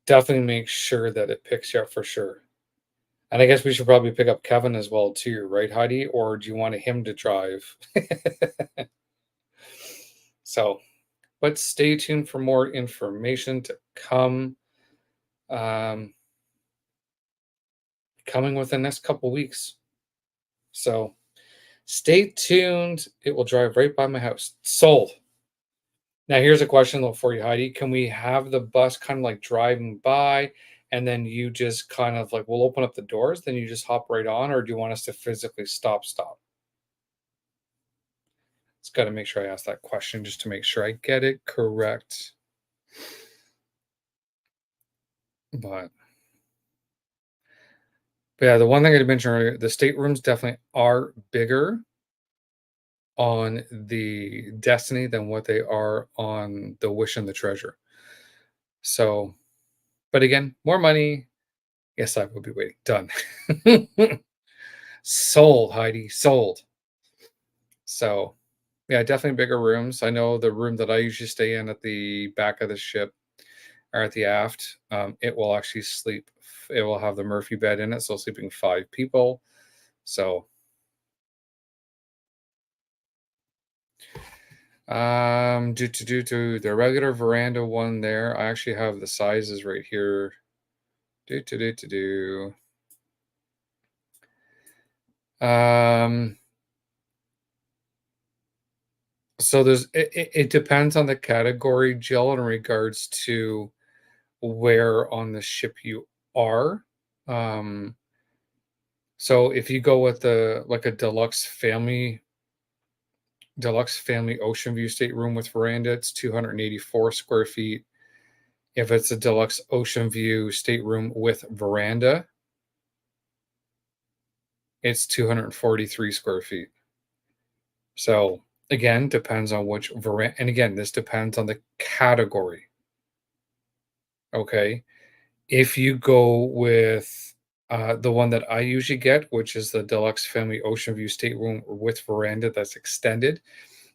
Definitely make sure that it picks you up for sure. And I guess we should probably pick up Kevin as well too, right, Heidi? Or do you want him to drive? So, but stay tuned for more information to come. Um, coming within the next couple weeks. So stay tuned. It will drive right by my house. Sold. Now here's a question though for you, Heidi. Can we have the bus kind of like driving by and then you just kind of like we'll open up the doors, then you just hop right on, or do you want us to physically stop? It's got to make sure I ask that question just to make sure I get it correct. But yeah, the one thing I mentioned earlier, the staterooms definitely are bigger on the Destiny than what they are on the Wish and the Treasure. So, but again, more money. Yes, I will be waiting. Done. Sold, Heidi. Sold. So, yeah, definitely bigger rooms. I know the room that I usually stay in at the back of the ship or at the aft, it will actually sleep. It will have the Murphy bed in it, so sleeping 5 people. So, due to the regular veranda one there, I actually have the sizes right here. Do. Um, so it depends on the category, Jill, in regards to where on the ship you are. Um, so if you go with the like a deluxe family ocean view stateroom with veranda, it's 284 square feet. If it's a deluxe ocean view stateroom with veranda, it's 243 square feet. So again, depends on which veranda, and again, this depends on the category. Okay. If you go with the one that I usually get, which is the deluxe family ocean view stateroom with veranda that's extended,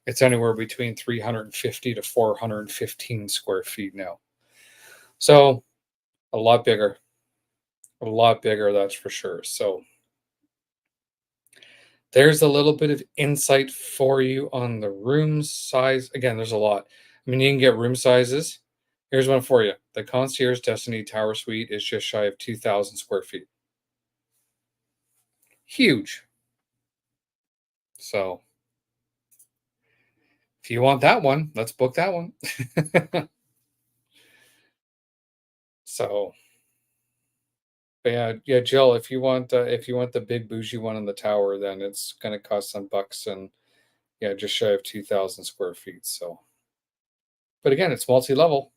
it's anywhere between 350 to 415 square feet now. So a lot bigger, that's for sure. So there's a little bit of insight for you on the room size. Again, there's a lot. I mean, you can get room sizes. Here's one for you. The Concierge Destiny Tower Suite is just shy of 2,000 square feet. Huge. So if you want that one, let's book that one. So, but yeah, Jill, if you want the big bougie one in the tower, then it's going to cost some bucks, and yeah, just shy of 2,000 square feet. So, but again, it's multi-level,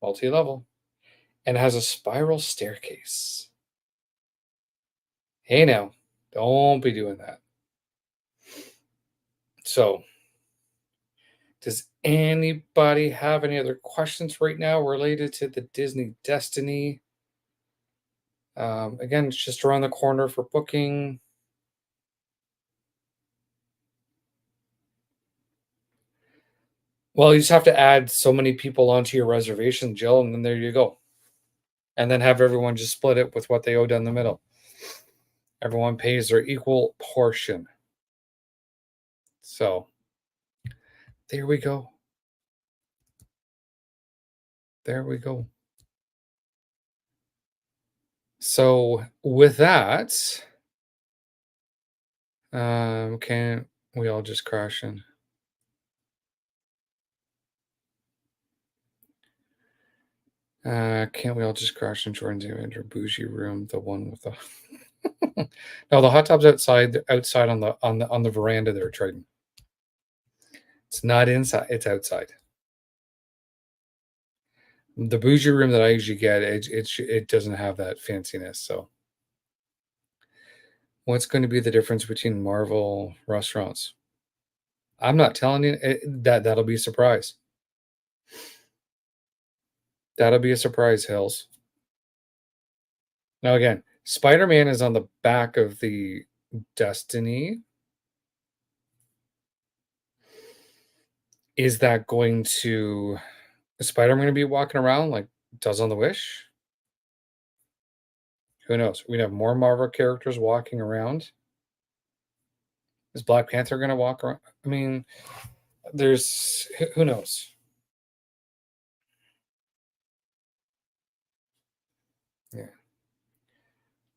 and it has a spiral staircase. Hey now, don't be doing that. So, does anybody have any other questions right now related to the Disney Destiny? Again, it's just around the corner for booking. Well, you just have to add so many people onto your reservation, Jill, and then there you go. And then have everyone just split it with what they owe down the middle. Everyone pays their equal portion. So there we go. There we go. So with that, can we all just crash in? Can't we all just crash in Jordan's Avenger bougie room, the one with the no, the hot tub's outside on the veranda there, Triton. It's not inside, it's outside. The bougie room that I usually get, it doesn't have that fanciness. So, what's going to be the difference between Marvel restaurants? I'm not telling you that'll be a surprise. That'll be a surprise, Hills. Now again, Spider-Man is on the back of the Destiny. Is that going to is Spider-Man going to be walking around like does on the Wish? Who knows? We'd have more Marvel characters walking around. Is Black Panther going to walk around? I mean, who knows? Yeah.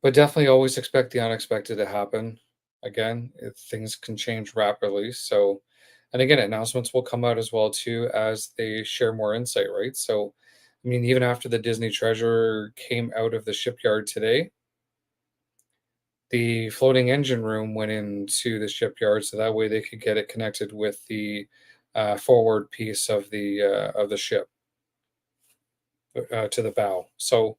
But definitely always expect the unexpected to happen. Again, if things can change rapidly. So, and again, announcements will come out as well too as they share more insight, right? So, I mean, even after the Disney Treasure came out of the shipyard today, the floating engine room went into the shipyard, so that way they could get it connected with the forward piece of the ship to the bow. So,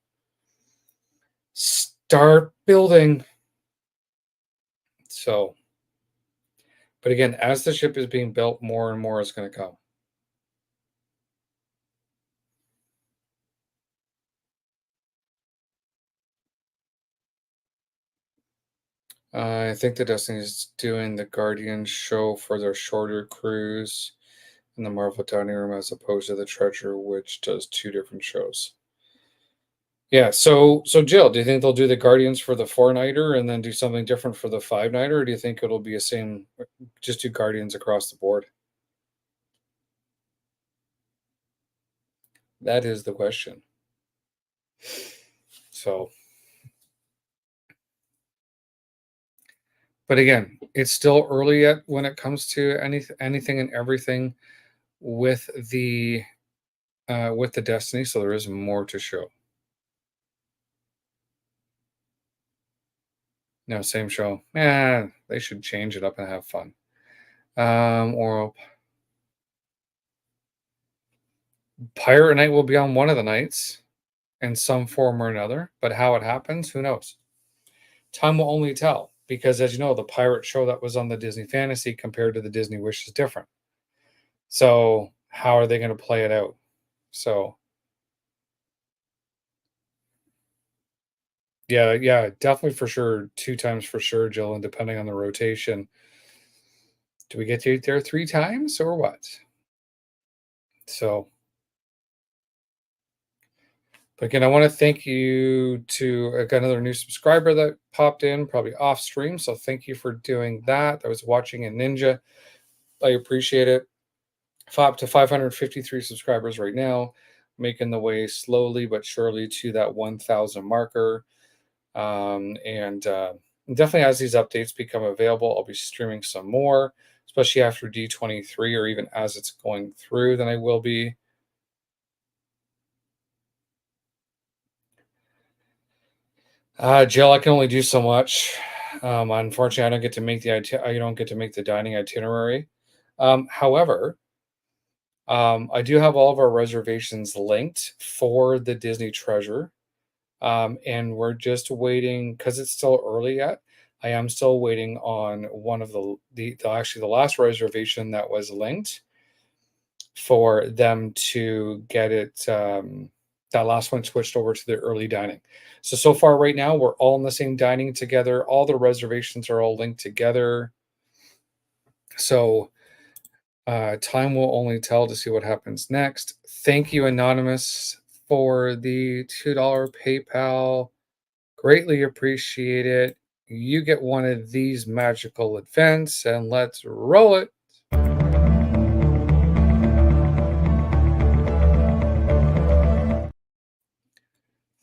start building. So, but again, as the ship is being built, more and more is going to come. I think the Destiny is doing the Guardian show for their shorter cruise in the Marvel dining room as opposed to the Treasure, which does two different shows. Yeah, so Jill, do you think they'll do the Guardians for the 4-nighter and then do something different for the 5-nighter, or do you think it'll be the same, just do Guardians across the board? That is the question. So, but again, it's still early yet when it comes to anything and everything with the Destiny, so there is more to show. No, same show. Yeah, they should change it up and have fun. Or Pirate Night will be on one of the nights in some form or another, but how it happens, who knows? Time will only tell because, as you know, the pirate show that was on the Disney Fantasy compared to the Disney Wish is different. So, how are they going to play it out? So, yeah, definitely for sure. 2 times for sure, Jill, and depending on the rotation. Do we get to eat there 3 times or what? So, but again, I want to thank you to I got another new subscriber that popped in, probably off stream. So thank you for doing that. I was watching a ninja. I appreciate it. Up to 553 subscribers right now, making the way slowly but surely to that 1,000 marker. And definitely as these updates become available, I'll be streaming some more, especially after D23 or even as it's going through, then I will be. Jill, I can only do so much. Unfortunately, I don't get to make I don't get to make the dining itinerary. However, I do have all of our reservations linked for the Disney Treasure, and we're just waiting because it's still early yet. I am still waiting on one of actually the last reservation that was linked for them to get it. That last one switched over to the early dining. So far, right now, we're all in the same dining together. All the reservations are all linked together. So time will only tell to see what happens next. Thank you, Anonymous, for the $2 PayPal. Greatly appreciate it. You get one of these magical events, and let's roll it.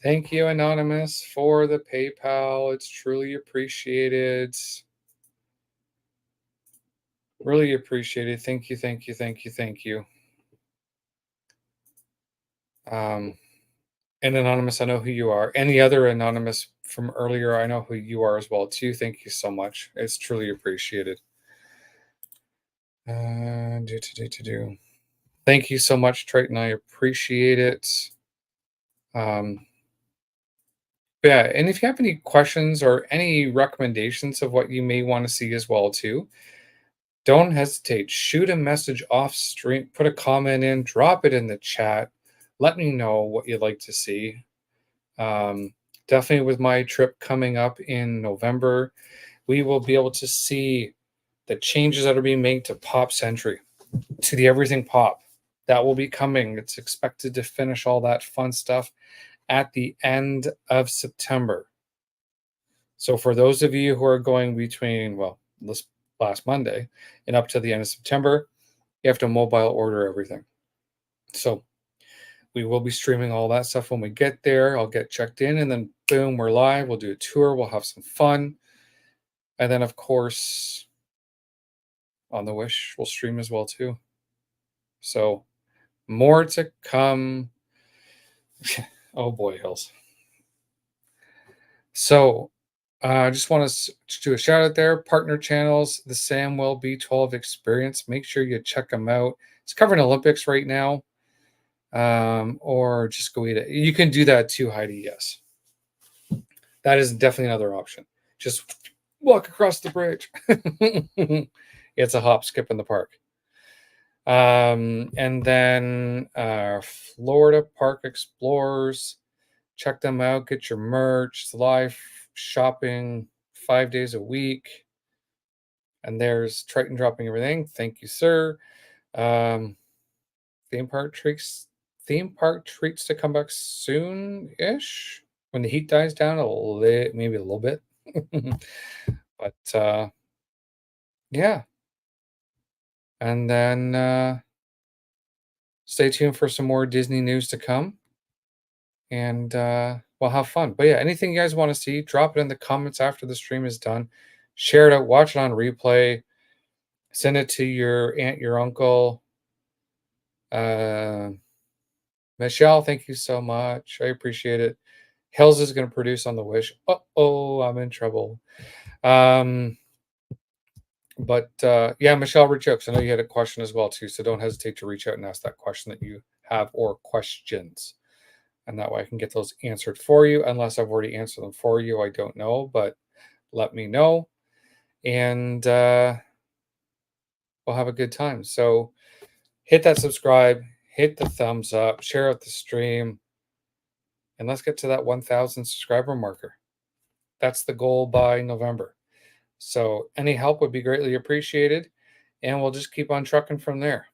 Thank you, Anonymous, for the PayPal. It's truly appreciated. Really appreciated. Thank you, thank you, thank you, thank you. Um, and Anonymous, I know who you are. Any other Anonymous from earlier, I know who you are as well, too. Thank you so much. It's truly appreciated. Thank you so much, Triton. I appreciate it. Yeah, and if you have any questions or any recommendations of what you may want to see as well too, don't hesitate. Shoot a message off stream, put a comment in, drop it in the chat. Let me know what you'd like to see. Um, Definitely with my trip coming up in November, we will be able to see the changes that are being made to Pop Century, to the Everything Pop. That will be coming. It's expected to finish all that fun stuff at the end of September. So for those of you who are going between, well, this last Monday and up to the end of September, you have to mobile order everything. So we will be streaming all that stuff when we get there. I'll get checked in and then boom, we're live. We'll do a tour. We'll have some fun. And then, of course, on the Wish, we'll stream as well, too. So more to come. Oh, boy, Hills. So I just want to do a shout out there. Partner channels, the Samwell B12 Experience. Make sure you check them out. It's covering Olympics right now. Or just go eat it. You can do that too, Heidi. Yes. That is definitely another option. Just walk across the bridge. It's a hop, skip in the park. And then Florida Park Explorers. Check them out. Get your merch. It's live shopping 5 days a week. And there's Triton dropping everything. Thank you, sir. Theme park treats to come back soon-ish when the heat dies down maybe a little bit. But yeah. And then stay tuned for some more Disney news to come. And we'll have fun. But yeah, anything you guys want to see, drop it in the comments after the stream is done. Share it out, watch it on replay, send it to your aunt, your uncle. Michelle, thank you so much. I appreciate it. Hills is going to produce on the Wish. Oh, I'm in trouble. But yeah, Michelle, reach out, because I know you had a question as well too. So don't hesitate to reach out and ask that question that you have, or questions. And that way I can get those answered for you. Unless I've already answered them for you, I don't know. But let me know. And we'll have a good time. So hit that subscribe, hit the thumbs up, share out the stream. And let's get to that 1,000 subscriber marker. That's the goal by November. So any help would be greatly appreciated. And we'll just keep on trucking from there.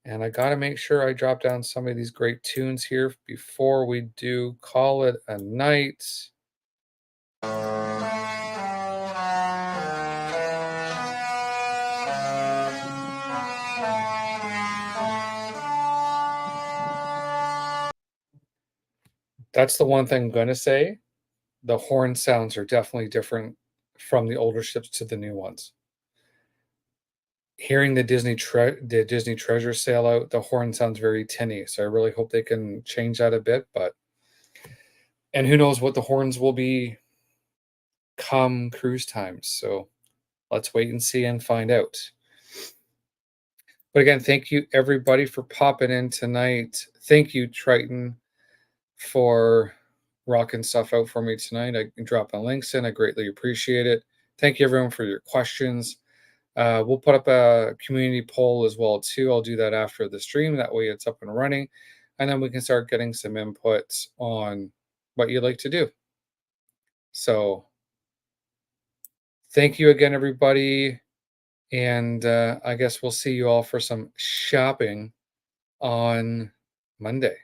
And I got to make sure I drop down some of these great tunes here before we do call it a night. That's the one thing I'm going to say. The horn sounds are definitely different from the older ships to the new ones. Hearing the Disney Treasure sail out, the horn sounds very tinny. So I really hope they can change that a bit. And who knows what the horns will be come cruise times. So let's wait and see and find out. But again, thank you everybody for popping in tonight. Thank you, Triton, for rocking stuff out for me tonight. I can drop my links in. I greatly appreciate it. Thank you everyone for your questions. We'll put up a community poll as well too. I'll do that after the stream. That way it's up and running. And then we can start getting some inputs on what you'd like to do. So thank you again, everybody. And I guess we'll see you all for some shopping on Monday.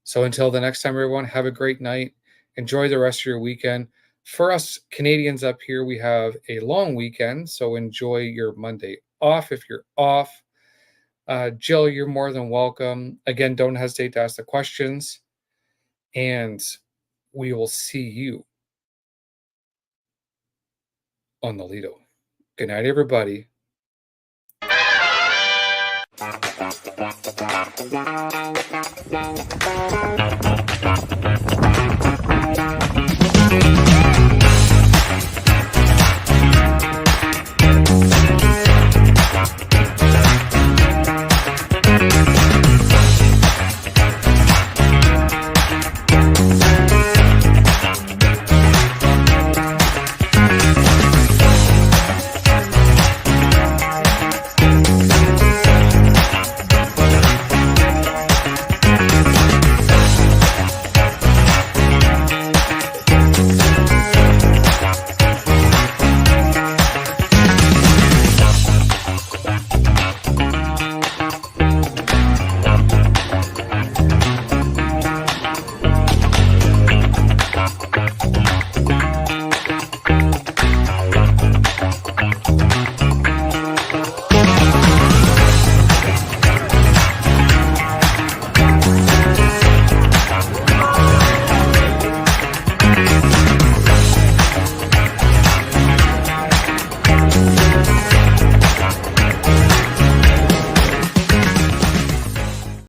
So until the next time, everyone, have a great night. Enjoy the rest of your weekend. For us Canadians up here, we have a long weekend, so enjoy your Monday off if you're off. Jill, you're more than welcome. Again, don't hesitate to ask the questions, and we will see you on the Lido. Good night, everybody.